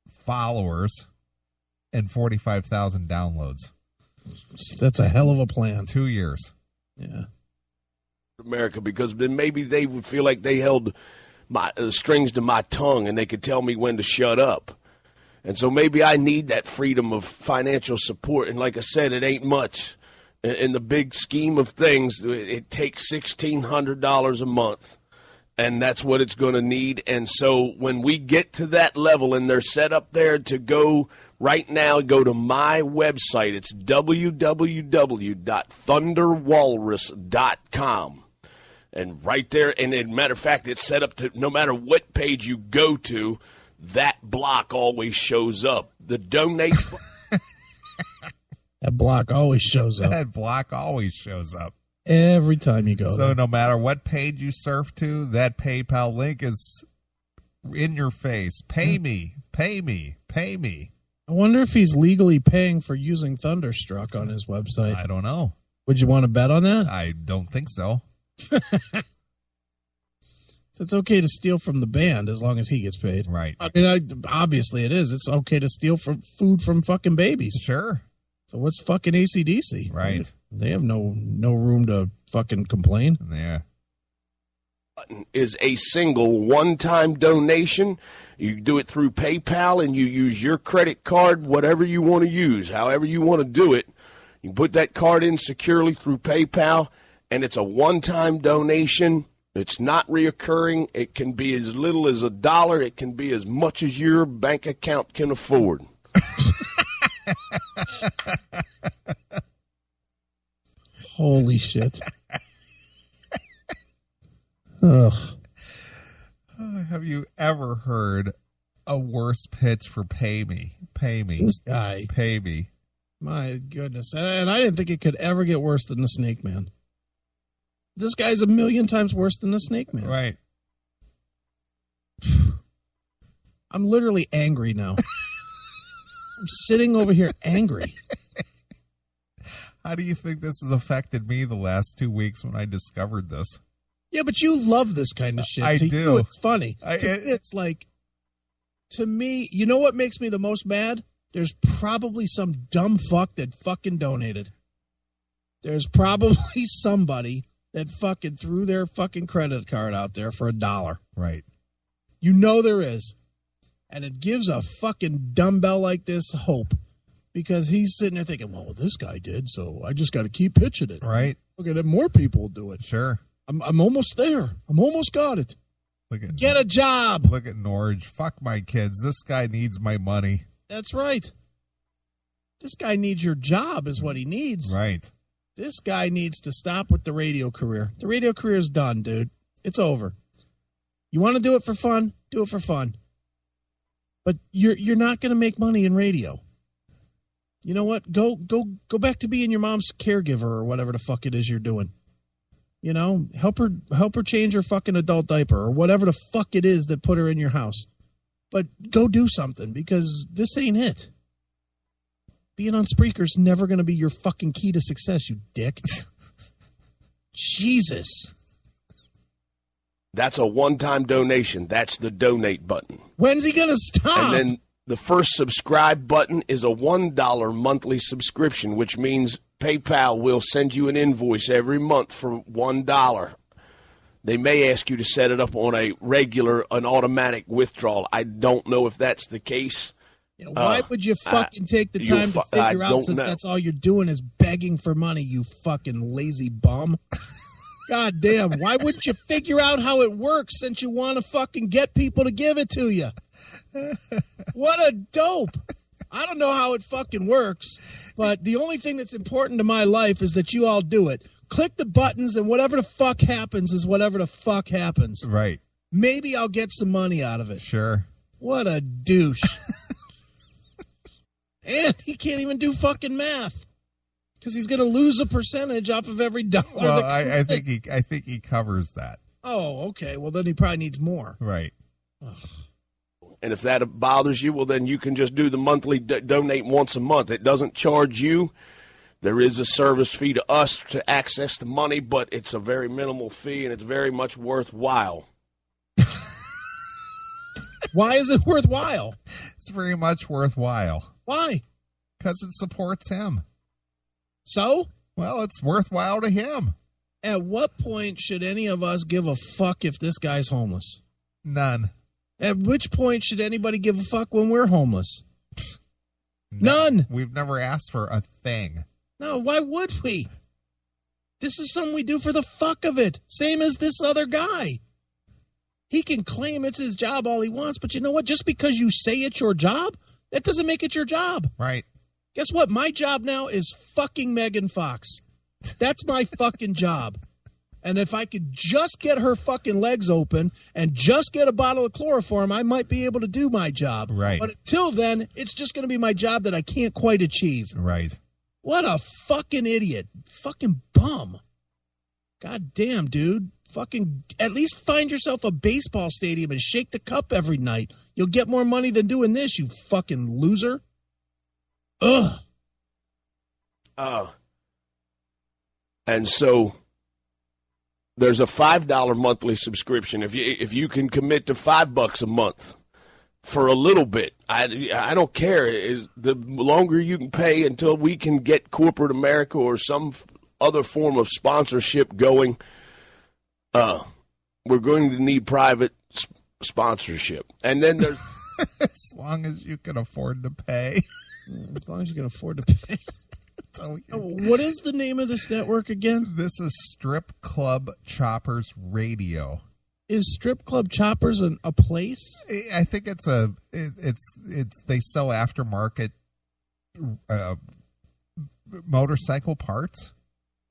followers and 45,000 downloads. That's a hell of a plan. 2 years. Yeah. America, because then maybe they would feel like they held my strings to my tongue, and they could tell me when to shut up. And so maybe I need that freedom of financial support. And like I said, it ain't much. In the big scheme of things, it takes $1,600 a month. And that's what it's going to need. And so when we get to that level and they're set up there to go right now, go to my website. It's www.thunderwalrus.com. And right there, and as a matter of fact, it's set up to no matter what page you go to, that block always shows up. The donate. That block always shows up. That block always shows up. Every time you go So there. no matter what page you surf to, that PayPal link is in your face. Pay me, pay me, pay me. I wonder if he's legally paying for using Thunderstruck on his website. I don't know. Would you want to bet on that? I don't think so. So it's okay to steal from the band as long as he gets paid. Right. I mean, obviously it is. It's okay to steal from food from fucking babies. Sure. So what's fucking AC/DC? Right. They have no room to fucking complain. Yeah. Is a single one-time donation. You do it through PayPal and you use your credit card, whatever you want to use, however you want to do it. You put that card in securely through PayPal, and it's a one-time donation. It's not reoccurring. It can be as little as $1. It can be as much as your bank account can afford. Holy shit. Ugh. Have you ever heard a worse pitch for pay me? Pay me. This guy. Pay me. My goodness. And I didn't think it could ever get worse than the Snake Man. This guy's 1,000,000 times worse than the Snake Man. Right. I'm literally angry now. I'm sitting over here angry. How do you think this has affected me the last 2 weeks when I discovered this? Yeah, but you love this kind of shit. I To do. you, it's funny. I- It's like, to me, you know what makes me the most mad? There's probably some dumb fuck that fucking donated. There's probably somebody that fucking threw their fucking credit card out there for $1. Right. You know there is. And it gives a fucking dumbbell like this hope. Because he's sitting there thinking, well, this guy did, so I just got to keep pitching it. Right. Look at it, more people will do it. Sure. I'm almost there. I'm almost got it. Look at Get a job. Look at Norge. Fuck my kids. This guy needs my money. That's right. This guy needs your job is what he needs. Right. This guy needs to stop with the radio career. The radio career is done, dude. It's over. You want to do it for fun? Do it for fun. But you're not going to make money in radio. You know what? Go back to being your mom's caregiver or whatever the fuck it is you're doing. You know, help her change her fucking adult diaper or whatever the fuck it is that put her in your house. But go do something because this ain't it. Being on Spreaker's never going to be your fucking key to success, you dick. Jesus. That's a one-time donation. That's the donate button. When's he going to stop? And then the first subscribe button is a $1 monthly subscription, which means PayPal will send you an invoice every month for $1. They may ask you to set it up on an automatic withdrawal. I don't know if that's the case. Yeah, why would you fucking take the time to figure out since that's all you're doing is begging for money, you fucking lazy bum? God damn, why wouldn't you figure out how it works since you want to fucking get people to give it to you? What a dope. I don't know how it fucking works, but the only thing that's important to my life is that you all do it. Click the buttons and whatever the fuck happens is whatever the fuck happens. Right. Maybe I'll get some money out of it. Sure. What a douche. And he can't even do fucking math because he's going to lose a percentage off of every dollar. Well, I think he covers that. Oh, okay. Well, then he probably needs more. Right. And if that bothers you, well, then you can just do the monthly donate once a month. It doesn't charge you. There is a service fee to us to access the money, but it's a very minimal fee, and it's very much worthwhile. Why is it worthwhile? It's very much worthwhile. Why? Because it supports him. So? Well, it's worthwhile to him. At what point should any of us give a fuck if this guy's homeless? None. At which point should anybody give a fuck when we're homeless? None. We've never asked for a thing. No, why would we? This is something we do for the fuck of it. Same as this other guy. He can claim it's his job all he wants, but you know what? Just because you say it's your job, that doesn't make it your job. Right. Guess what? My job now is fucking Megan Fox. That's my fucking job. And if I could just get her fucking legs open and just get a bottle of chloroform, I might be able to do my job. Right. But until then, it's just going to be my job that I can't quite achieve. Right. What a fucking idiot. Fucking bum. God damn, dude. Fucking at least find yourself a baseball stadium and shake the cup every night. You'll get more money than doing this, you fucking loser. Ugh. And so there's a $5 monthly subscription. If you can commit to $5 a month for a little bit, I don't care. Is the longer you can pay until we can get corporate America or some other form of sponsorship going. We're going to need private sponsorship, and then there's as long as you can afford to pay. As long as you can afford to pay. What is the name of this network again? This is Strip Club Choppers Radio. Is Strip Club Choppers a place? I think it's they sell aftermarket motorcycle parts,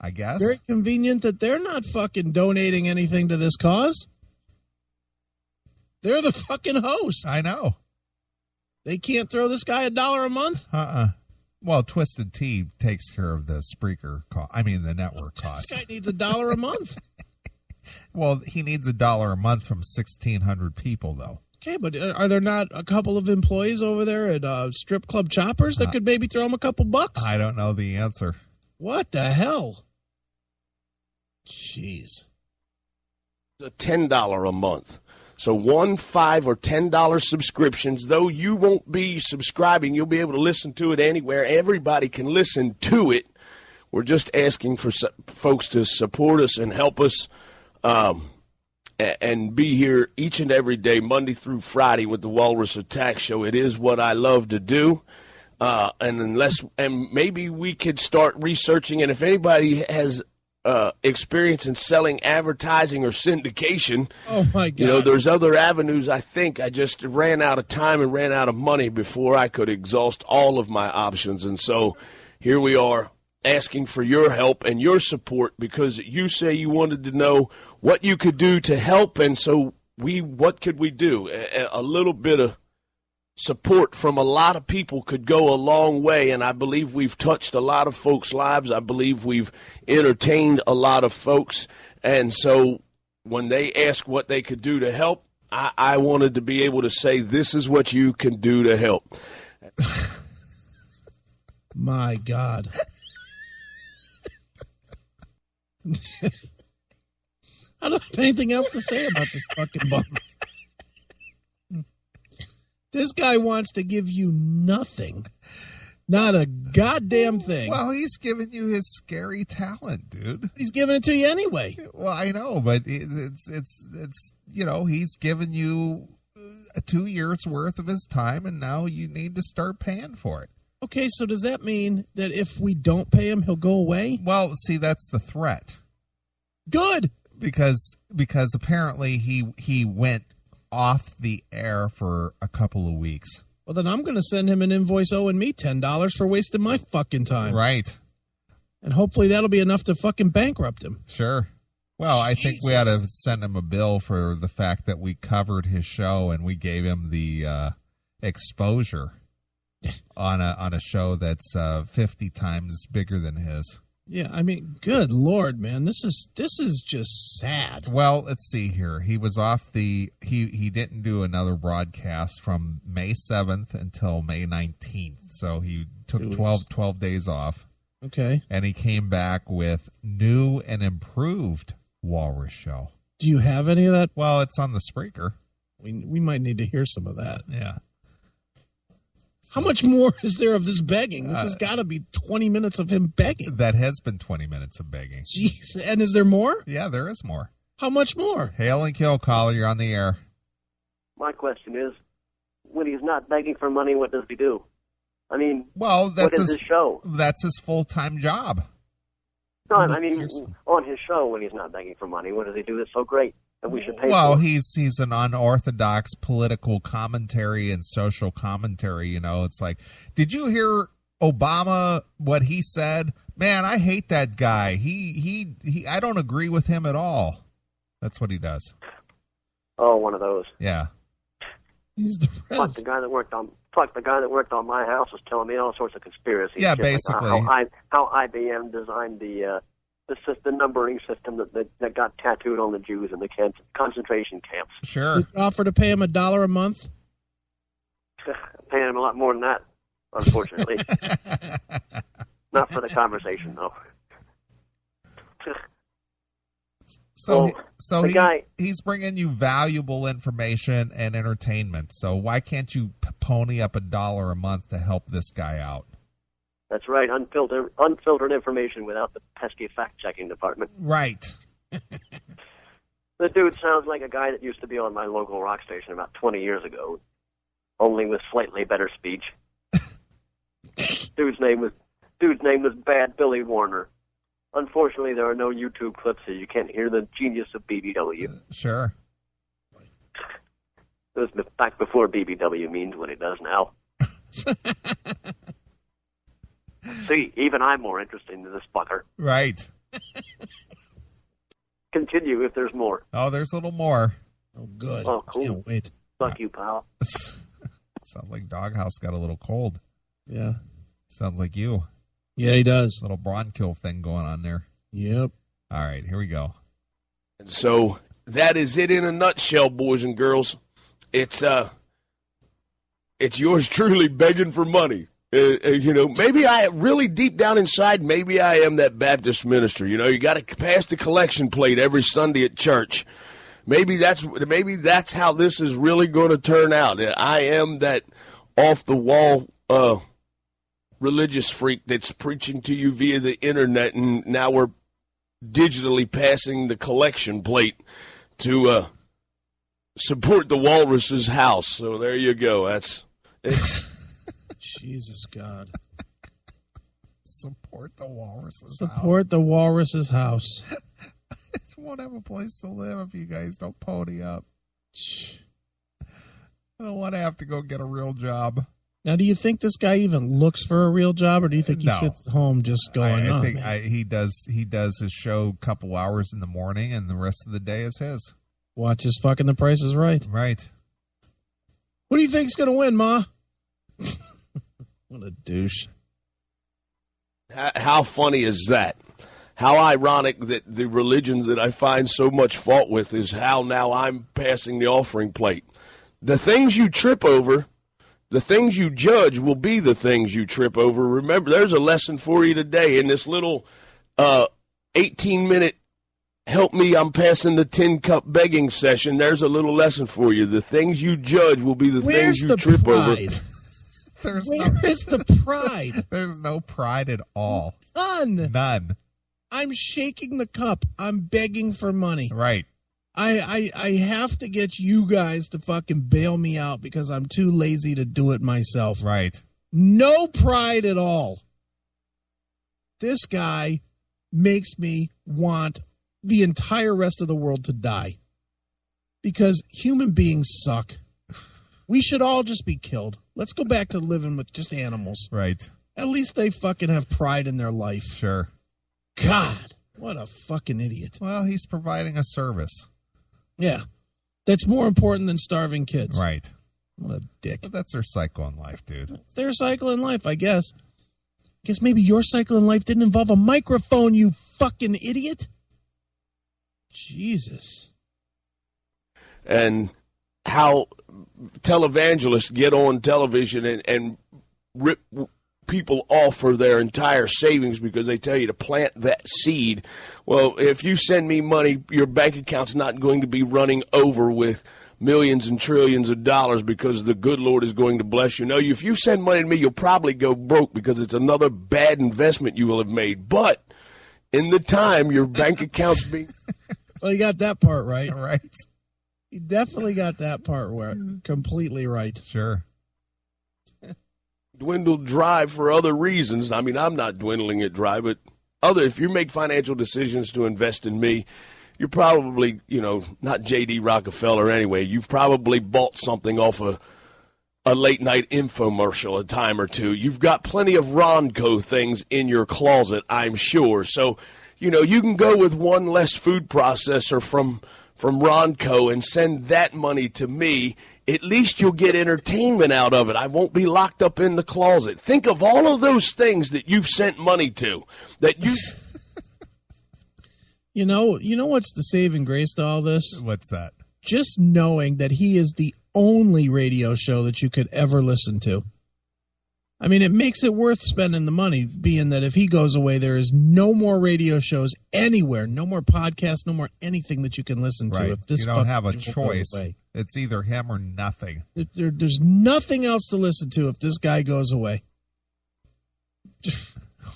I guess. Very convenient that they're not fucking donating anything to this cause. They're the fucking host. I know. They can't throw this guy $1 a month? Well, Twisted Tea takes care of the Spreaker cost. I mean, the network cost. This guy needs $1 a month. Well, he needs $1 a month from 1,600 people, though. Okay, but are there not a couple of employees over there at Strip Club Choppers that could maybe throw him a couple bucks? I don't know the answer. What the hell? Jeez. a $10 a month. So $1, $5, or $10 subscriptions. Though you won't be subscribing, you'll be able to listen to it anywhere. Everybody can listen to it. We're just asking for folks to support us and help us and be here each and every day, Monday through Friday, with the Walrus Attack Show. It is what I love to do. And maybe we could start researching, and if anybody has experience in selling advertising or syndication, oh my God, there's other avenues. I think I just ran out of time and ran out of money before I could exhaust all of my options. And so here we are asking for your help and your support, because you say you wanted to know what you could do to help. And so what could we do? A little bit of support from a lot of people could go a long way, and I believe we've touched a lot of folks' lives. I believe we've entertained a lot of folks, and so when they ask what they could do to help, I wanted to be able to say, this is what you can do to help. My God. I don't have anything else to say about this fucking bum. This guy wants to give you nothing. Not a goddamn thing. Well, he's giving you his scary talent, dude. He's giving it to you anyway. Well, I know, but it's he's given you 2 years worth of his time, and now you need to start paying for it. Okay, so does that mean that if we don't pay him, he'll go away? Well, see, that's the threat. Good. Because apparently he went off the air for a couple of weeks. Well, then I'm going to send him an invoice owing me $10 for wasting my fucking time. Right. And hopefully that'll be enough to fucking bankrupt him. Sure. Well, I think we ought to send him a bill for the fact that we covered his show and we gave him the exposure on a show that's 50 times bigger than his. Yeah, I mean, good Lord, man. This is just sad. Well, let's see here. He was off he didn't do another broadcast from May 7th until May 19th. So he took 12 days off. Okay. And he came back with new and improved Walrus Show. Do you have any of that? Well, it's on the Spreaker. We might need to hear some of that. Yeah. How much more is there of this begging? This has got to be 20 minutes of him begging. That has been 20 minutes of begging. Jeez. And is there more? Yeah, there is more. How much more? Hail and kill, caller. You're on the air. My question is, when he's not begging for money, what does he do? I mean, well, that's what is his show? That's his full-time job. No, I mean, on his show, when he's not begging for money, what does he do that's so great that we should pay well, for? he's an unorthodox political commentary and social commentary. You know, it's like, did you hear Obama, what he said? Man, I hate that guy. He I don't agree with him at all. That's what he does. Oh, one of those. Yeah. He's the Fuck the guy that worked on my house was telling me all sorts of conspiracies. Yeah, shit, basically. Like how IBM designed the numbering system that got tattooed on the Jews in the concentration camps. Sure. Did you offer to pay him $1 a month? Paying him a lot more than that, unfortunately. Not for the conversation, though. So guy, he's bringing you valuable information and entertainment. So why can't you pony up $1 a month to help this guy out? That's right, unfiltered information without the pesky fact-checking department. Right. The dude sounds like a guy that used to be on my local rock station about 20 years ago, only with slightly better speech. Dude's name was Bad Billy Warner. Unfortunately, there are no YouTube clips, so you can't hear the genius of BBW. Sure. It was back before BBW means what it does now. See, even I'm more interested in this fucker. Right. Continue if there's more. Oh, there's a little more. Oh, good. Oh, cool. Can't wait. Fuck you, pal. Sounds like Doghouse got a little cold. Yeah. Sounds like you. Yeah, he does. Little bronchial thing going on there. Yep. All right, here we go. And so that is it in a nutshell, boys and girls. It's yours truly begging for money. Maybe I really deep down inside, maybe I am that Baptist minister. You know, you got to pass the collection plate every Sunday at church. Maybe that's how this is really going to turn out. I am that off the wall religious freak that's preaching to you via the internet, and now we're digitally passing the collection plate to support the Walrus's house. So there you go. That's it. Jesus God. Support the Walrus's Support the Walrus's house. Won't have a place to live if you guys don't pony up. I don't want to have to go get a real job. Now, do you think this guy even looks for a real job, or do you think he sits at home just going, I think he does his show a couple hours in the morning, and the rest of the day is his. Watches fucking The Price is Right. Right. What do you think's going to win, Ma? What a douche. How funny is that? How ironic that the religions that I find so much fault with is how now I'm passing the offering plate. The things you trip over, the things you judge will be the things you trip over. Remember, there's a lesson for you today in this little 18-minute help me, I'm passing the 10-cup begging session. There's a little lesson for you. The things you judge will be the things you trip over. Where is the pride? There's no pride at all. None. I'm shaking the cup. I'm begging for money. Right. I have to get you guys to fucking bail me out because I'm too lazy to do it myself. Right. No pride at all. This guy makes me want the entire rest of the world to die because human beings suck. We should all just be killed. Let's go back to living with just animals. Right. At least they fucking have pride in their life. Sure. God, what a fucking idiot. Well, he's providing a service. Yeah. That's more important than starving kids. Right. What a dick. But that's their cycle in life, dude. It's their cycle in life, I guess. Guess maybe your cycle in life didn't involve a microphone, you fucking idiot. Jesus. And how televangelists get on television and rip people off for their entire savings because they tell you to plant that seed. Well, if you send me money, your bank account's not going to be running over with millions and trillions of dollars because the good Lord is going to bless you. No, if you send money to me, you'll probably go broke because it's another bad investment you will have made. But in the time, your bank account's being... Well, you got that part right. Right. He definitely got that part where completely right. Sure. Dwindled dry for other reasons. I mean, I'm not dwindling it dry, but if you make financial decisions to invest in me, you're probably, not J.D. Rockefeller anyway. You've probably bought something off a late night infomercial a time or two. You've got plenty of Ronco things in your closet, I'm sure. So, you can go with one less food processor from Ronco and send that money to me. At least you'll get entertainment out of it. I won't be locked up in the closet. Think of all of those things that you've sent money to. That you... You know what's the saving grace to all this? What's that? Just knowing that he is the only radio show that you could ever listen to. I mean, it makes it worth spending the money, being that if he goes away, there is no more radio shows anywhere, no more podcasts, no more anything that you can listen to. Right. If this you don't have a goes choice. away. It's either him or nothing. There's nothing else to listen to if this guy goes away.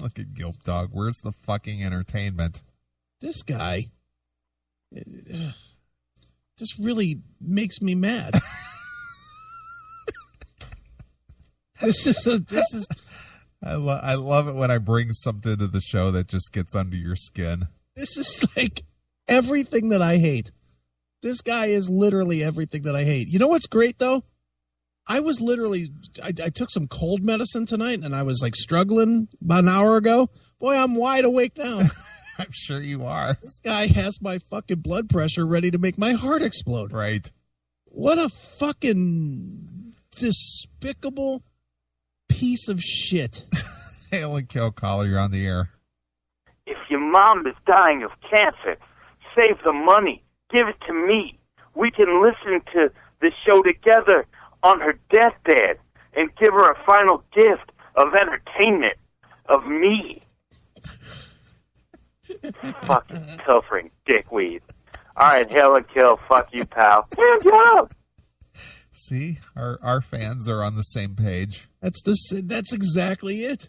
Look at Gilp Dog. Where's the fucking entertainment? This guy, this really makes me mad. This is. I love it when I bring something to the show that just gets under your skin. This is like everything that I hate. This guy is literally everything that I hate. You know what's great though? I was literally, I took some cold medicine tonight and I was like struggling about an hour ago. Boy, I'm wide awake now. I'm sure you are. This guy has my fucking blood pressure ready to make my heart explode. Right. What a fucking despicable piece of shit. Hail and kill caller, you're on the air. If your mom is dying of cancer, save the money. Give it to me. We can listen to the show together on her deathbed and give her a final gift of entertainment of me. Fucking pilfering dickweed. All right, hail and kill. Fuck you, pal. Hail and kill. See, our fans are on the same page. That's exactly it.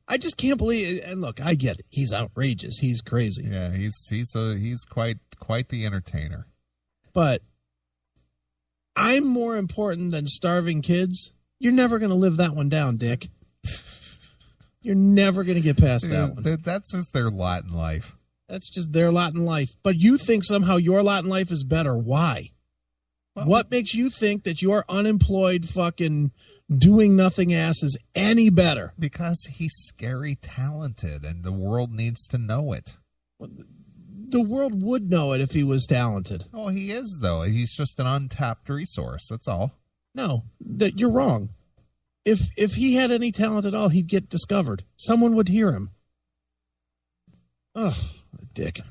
I just can't believe it. And look, I get it. He's outrageous. He's crazy. Yeah, he's quite the entertainer. But I'm more important than starving kids. You're never going to live that one down, Dick. You're never going to get past that one. That's just their lot in life. That's just their lot in life. But you think somehow your lot in life is better. Why? Well, what makes you think that your unemployed fucking doing nothing ass is any better? Because he's scary talented and the world needs to know it. The world would know it if he was talented. Oh, he is, though. He's just an untapped resource. That's all. No, you're wrong. If he had any talent at all, he'd get discovered. Someone would hear him. Oh, dick.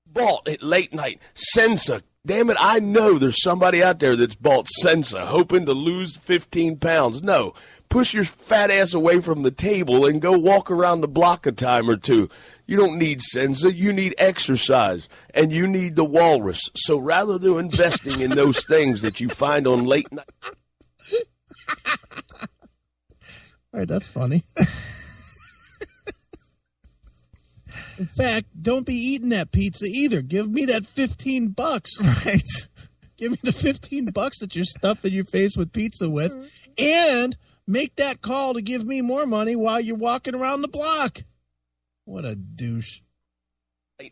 Bought at late night. Sensa. Damn it, I know there's somebody out there that's bought Sensa, hoping to lose 15 pounds. No, push your fat ass away from the table and go walk around the block a time or two. You don't need Sensa, you need exercise, and you need the Walrus. So rather than investing in those things that you find on late night... All right, that's funny. In fact, don't be eating that pizza either. Give me that $15. Right. Give me the $15 that you're stuffing your face with pizza with, and make that call to give me more money while you're walking around the block. What a douche.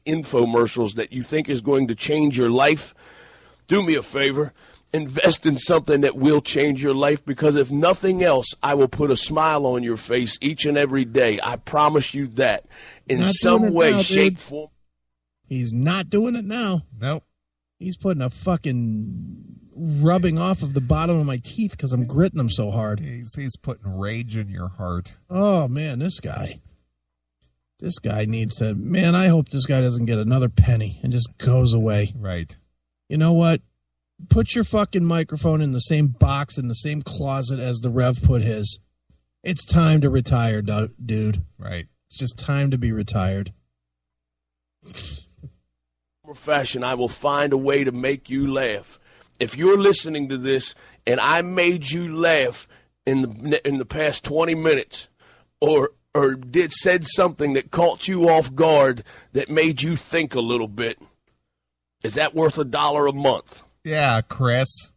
Infomercials that you think is going to change your life. Do me a favor. Invest in something that will change your life, because if nothing else, I will put a smile on your face each and every day. I promise you that. In some way, shape, form. He's not doing it now. Nope. He's putting a fucking rubbing off of the bottom of my teeth because I'm gritting them so hard. He's putting rage in your heart. Oh, man, this guy needs to... Man, I hope this guy doesn't get another penny and just goes away. Right. You know what? Put your fucking microphone in the same box, in the same closet as the Rev put his. It's time to retire, dude. Right. It's just time to be retired. Fashion, I will find a way to make you laugh. If you're listening to this and I made you laugh in the past 20 minutes, or said something that caught you off guard, that made you think a little bit, Is that worth $1 a month? Yeah, Chris.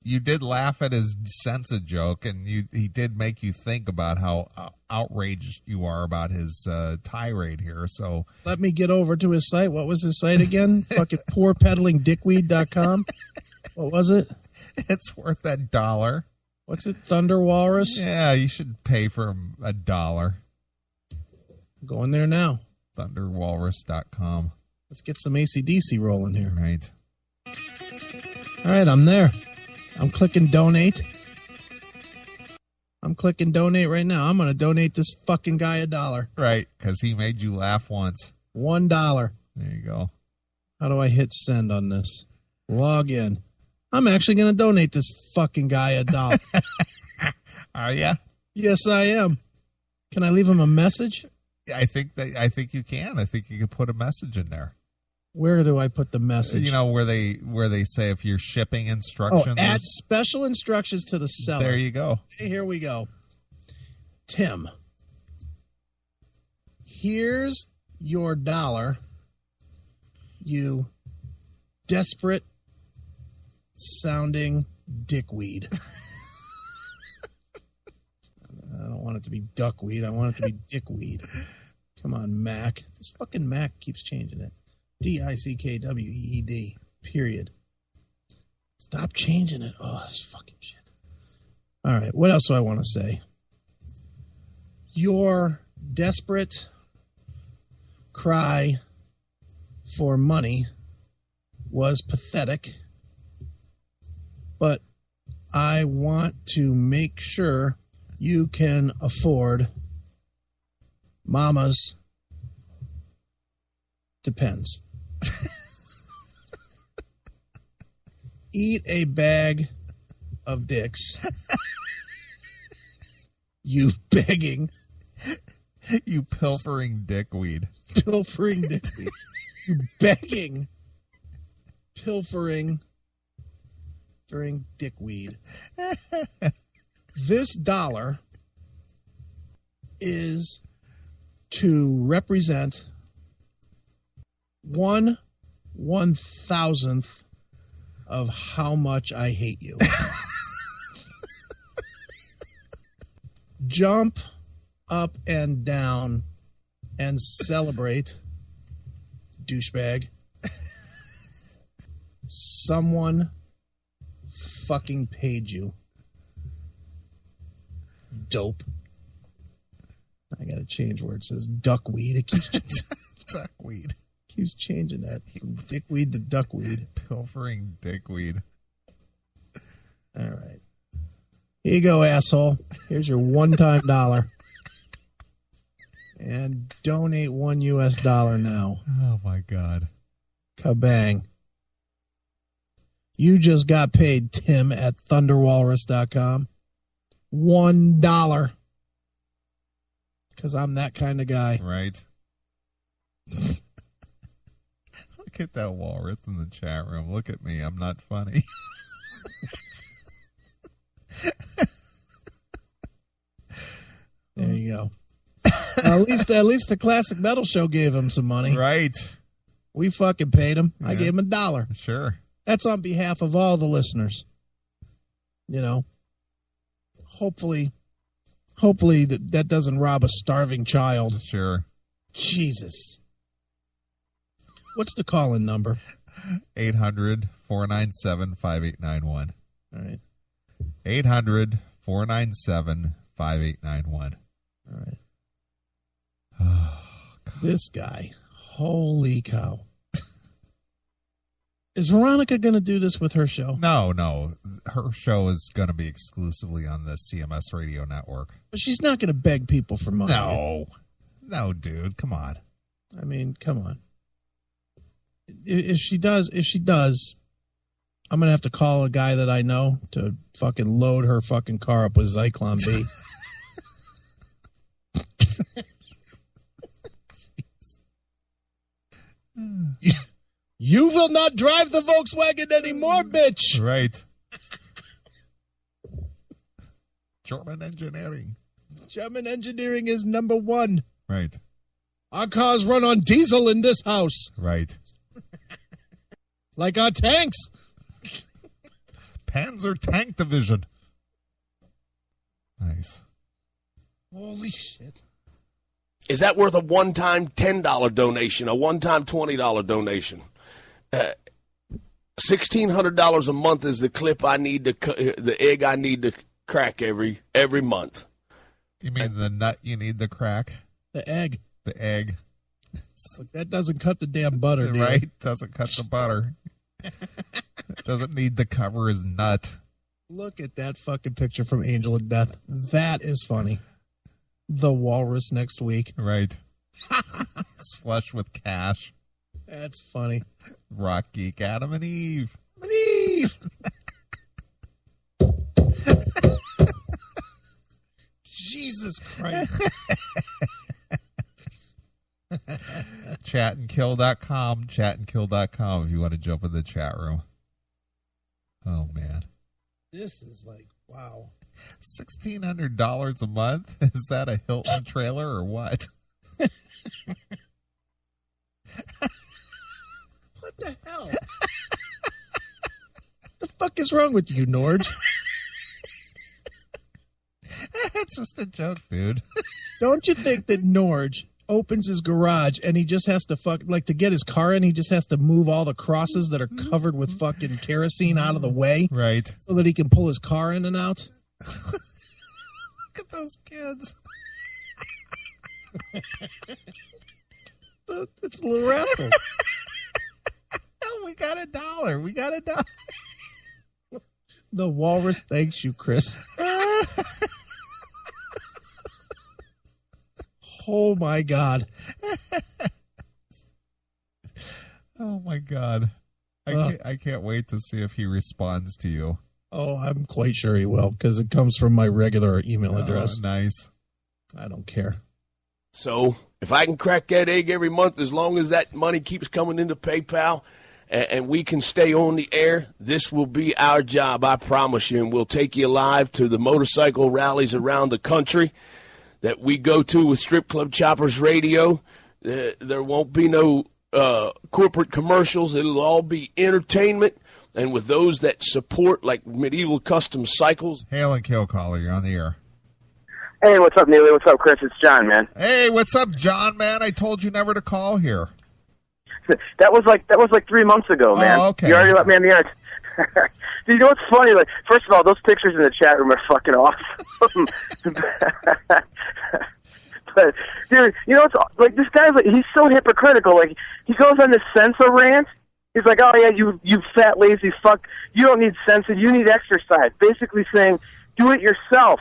You did laugh at his Sensa joke, and he did make you think about how outraged you are about his tirade here. So let me get over to his site. What was his site again? Fucking poorpeddlingdickweed.com. What was it? It's worth $1. What's it? Thunder Walrus? Yeah, you should pay for $1. Going there now. Thunderwalrus.com. Let's get some AC/DC rolling here. Right. All right, I'm there. I'm clicking donate. I'm clicking donate right now. I'm going to donate this fucking guy $1. Right, because he made you laugh once. $1. There you go. How do I hit send on this? Log in. I'm actually going to donate this fucking guy $1. Are ya? Yes, I am. Can I leave him a message? I think you can. I think you can put a message in there. Where do I put the message? You know, where they say if you're shipping instructions. Add special instructions to the seller. There you go. Hey, here we go. Tim, here's your $1, you desperate sounding dickweed. I don't want it to be duckweed. I want it to be dickweed. Come on, Mac. This fucking Mac keeps changing it. DICKWEED. Period. Stop changing it. Oh, this fucking shit. All right. What else do I want to say? Your desperate cry for money was pathetic, but I want to make sure you can afford Mama's Depends. Eat a bag of dicks. You begging. You pilfering dickweed. Pilfering dickweed. You begging. Pilfering dickweed. This $1 is to represent 1/1000th of how much I hate you. Jump up and down and celebrate, douchebag. Someone fucking paid you. Dope. I gotta change where it says duckweed. It keeps Duckweed. Keeps changing that from dickweed to duckweed. Pilfering dickweed. All right. Here you go, asshole. Here's your one-time $1. And donate $1 now. Oh my God. Kabang. You just got paid, Tim, at thunderwalrus.com. $1. Because I'm that kind of guy. Right. Look at that walrus in the chat room. Look at me. I'm not funny. There you go. At least the Classic Metal Show gave him some money. Right. We fucking paid him. Yeah. I gave him $1. Sure. That's on behalf of all the listeners. You know, hopefully that doesn't rob a starving child. Sure. Jesus. What's the call-in number? 800-497-5891. All right. 800-497-5891. All right. Oh, this guy. Holy cow. Is Veronica going to do this with her show? No. Her show is going to be exclusively on the CMS radio network. But she's not going to beg people for money. No, dude. Come on. I mean, come on. If she does, I'm going to have to call a guy that I know to fucking load her fucking car up with Zyklon B. You will not drive the Volkswagen anymore, bitch. Right. German engineering. German engineering is number one. Right. Our cars run on diesel in this house. Right. Like our tanks. Panzer Tank Division. Nice. Holy shit. Is that worth a one-time $10 donation, a one-time $20 donation? $1,600 a month is the clip I need to, the egg I need to crack every month. You mean the nut you need to crack? The egg. The egg. Look, that doesn't cut the damn butter, dude. Right? Doesn't cut the butter. Doesn't need to cover his nut. Look at that fucking picture from Angel of Death. That is funny. The walrus next week. Right. It's flush with cash. That's funny. Rock Geek Adam and Eve. Adam and Eve! Jesus Christ. Chatandkill.com. Chatandkill.com if you want to jump in the chat room. Oh, man. This is like, wow. $1,600 a month? Is that a Hilton trailer or what? What the hell? The fuck is wrong with you, Norge? It's just a joke, dude. Don't you think that Norge opens his garage and he just has to to get his car in, he just has to move all the crosses that are covered with fucking kerosene out of the way? Right. So that he can pull his car in and out? Look at those kids. It's a little rascal. Oh, we got $1. We got $1. The walrus thanks you, Chris. Oh, my God. Oh, my God. I can't wait to see if he responds to you. Oh, I'm quite sure he will, because it comes from my regular email address. Nice. I don't care. So if I can crack that egg every month, as long as that money keeps coming into PayPal and we can stay on the air, this will be our job, I promise you. And we'll take you live to the motorcycle rallies around the country that we go to with Strip Club Choppers Radio. There won't be no corporate commercials. It'll all be entertainment. And with those that support, like Medieval Custom Cycles. Hail and Kill Caller, you're on the air. Hey, what's up, Neeley? What's up, Chris? It's John, man. Hey, what's up, John, man? I told you never to call here. That was like 3 months ago, man. Oh, okay. You already let me on the air. Dude, you know what's funny? Like, first of all, those pictures in the chat room are fucking awesome. But, dude, you know what's like? This guy's like, he's so hypocritical. Like, he goes on this Sensa rant. He's like, oh yeah, you fat lazy fuck. You don't need Sensa. You need exercise. Basically saying, do it yourself.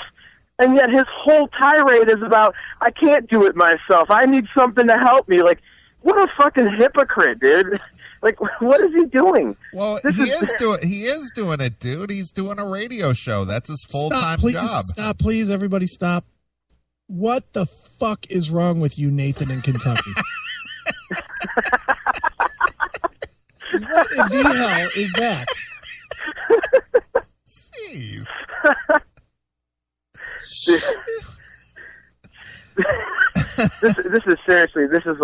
And yet his whole tirade is about, I can't do it myself. I need something to help me. Like, what a fucking hypocrite, dude. Like, what is he doing? Well, he is doing it, dude. He's doing a radio show. That's his full-time job. Stop, please. Everybody stop. What the fuck is wrong with you, Nathan, in Kentucky? What in the hell is that? Jeez. This is seriously. This has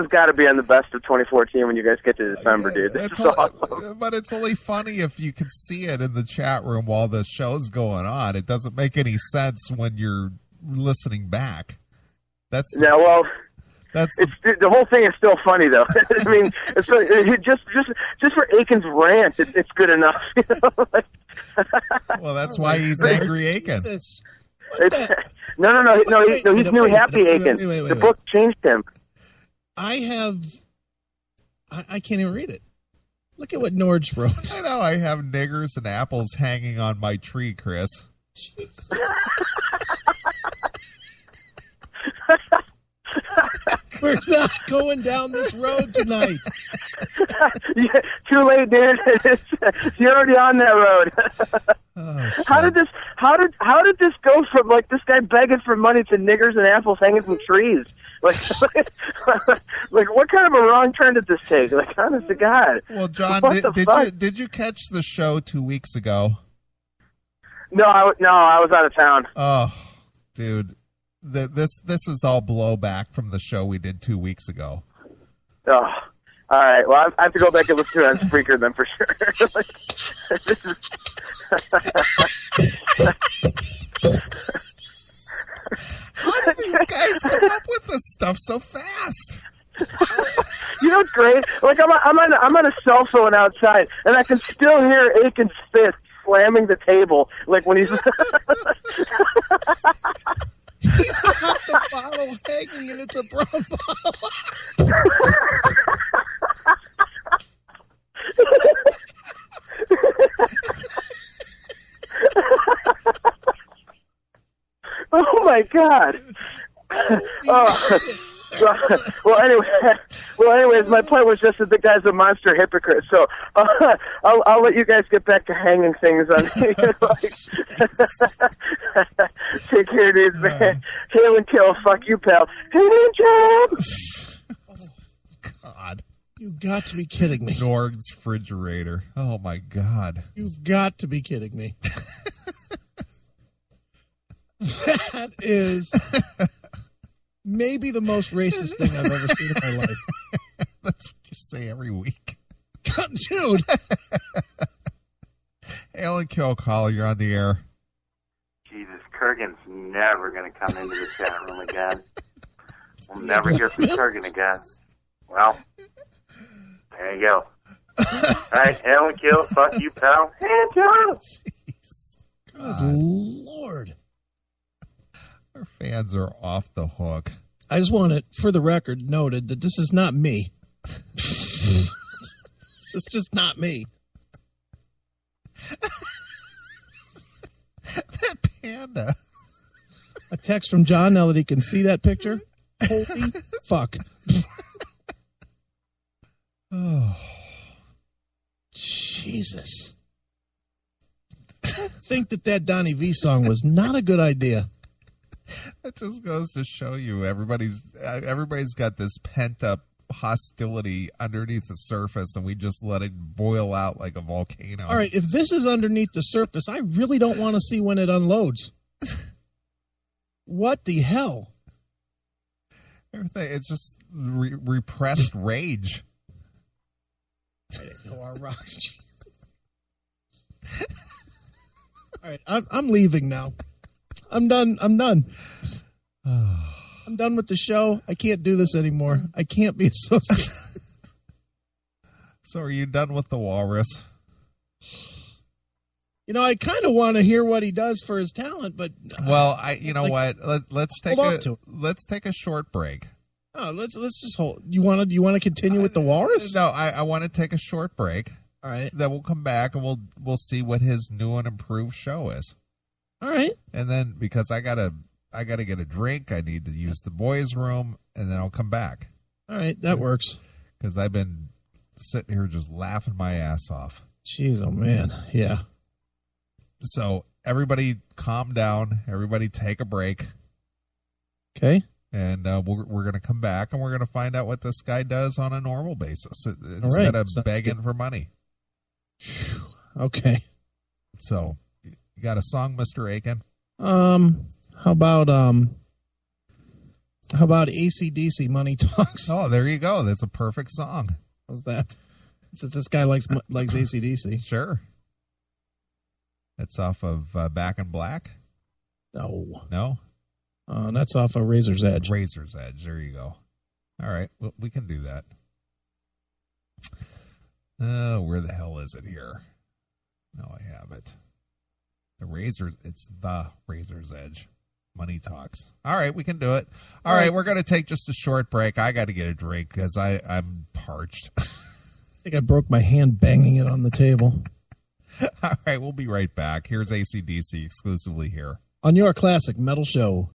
got to be on the best of 2014 when you guys get to December, dude. This is awesome. But it's only funny if you can see it in the chat room while the show's going on. It doesn't make any sense when you're listening back. The whole thing is still funny, though. I mean, it's just for Aiken's rant, it's good enough. You know? Well, that's why he's Angry Aiken. No. He's new Happy Aiken. The book changed him. I can't even read it. Look at what Norge wrote. I know. I have niggers and apples hanging on my tree, Chris. Jesus. We're not going down this road tonight. Yeah, too late, dude. You're already on that road. Oh, how did this go from like this guy begging for money to niggers and apples hanging from trees? Like what kind of a wrong turn did this take? Like, honest to God. Well, John, did you catch the show 2 weeks ago? No, I was out of town. Oh, dude. This is all blowback from the show we did 2 weeks ago. Oh, All right. Well, I have to go back and listen to it on Spreaker then for sure. This is... How do these guys come up with this stuff so fast? You know what's great? Like I'm on a cell phone outside, and I can still hear Aiken's fist slamming the table, like when he's. He's got the bottle hanging, and it's a brown bottle. Oh my God! Anyways, my point was just that the guy's a monster hypocrite. So I'll let you guys get back to hanging things on. Take care, dudes, man. Hail and kill. Fuck you, pal. Hey, job. God. You got to be kidding me. Nord's refrigerator. Oh my God. You've got to be kidding me. That is maybe the most racist thing I've ever seen in my life. That's what you say every week. God, dude. Hail and kill, caller. You're on the air. Jesus, Kurgan's never going to come into the chat room again. We'll never hear from Kurgan again. Well, there you go. All right, hail and kill. Fuck you, pal. Hey, John. Jeez. Good Lord. Our fans are off the hook. I just want it, for the record, noted that this is not me. This is just not me. That panda. A text from John now that he can see that picture. Holy fuck. Oh. Jesus. I think that Donnie V song was not a good idea. That just goes to show you everybody's got this pent up hostility underneath the surface, and we just let it boil out like a volcano. All right, if this is underneath the surface, I really don't want to see when it unloads. What the hell? Everything, it's just repressed rage. I didn't know our rocks. All right, I'm leaving now. I'm done. I'm done with the show. I can't do this anymore. I can't be associated. So are you done with the walrus? You know, I kind of want to hear what he does for his talent, but well, what? Let's take a short break. Oh, let's just hold. You want to continue with the walrus? No, I want to take a short break. All right. Then we'll come back and we'll see what his new and improved show is. All right. And then because I gotta get a drink, I need to use the boys' room, and then I'll come back. All right, that works. Because I've been sitting here just laughing my ass off. Jeez, oh man, yeah. So everybody, calm down. Everybody, take a break. Okay. And we're gonna come back, and we're gonna find out what this guy does on a normal basis instead of begging for money. Okay. So. You got a song, Mr. Aiken? How about AC/DC Money Talks? Oh, there you go. That's a perfect song. How's that? Since this guy likes AC/DC. Sure. That's off of Back in Black? No? That's off of Razor's Edge. Razor's Edge. There you go. All right. Well, we can do that. Where the hell is it here? No, I have it. It's the Razor's Edge. Money Talks. All right, we can do it. All right, we're going to take just a short break. I got to get a drink because I'm parched. I think I broke my hand banging it on the table. All right, we'll be right back. Here's AC/DC exclusively here on your classic metal show.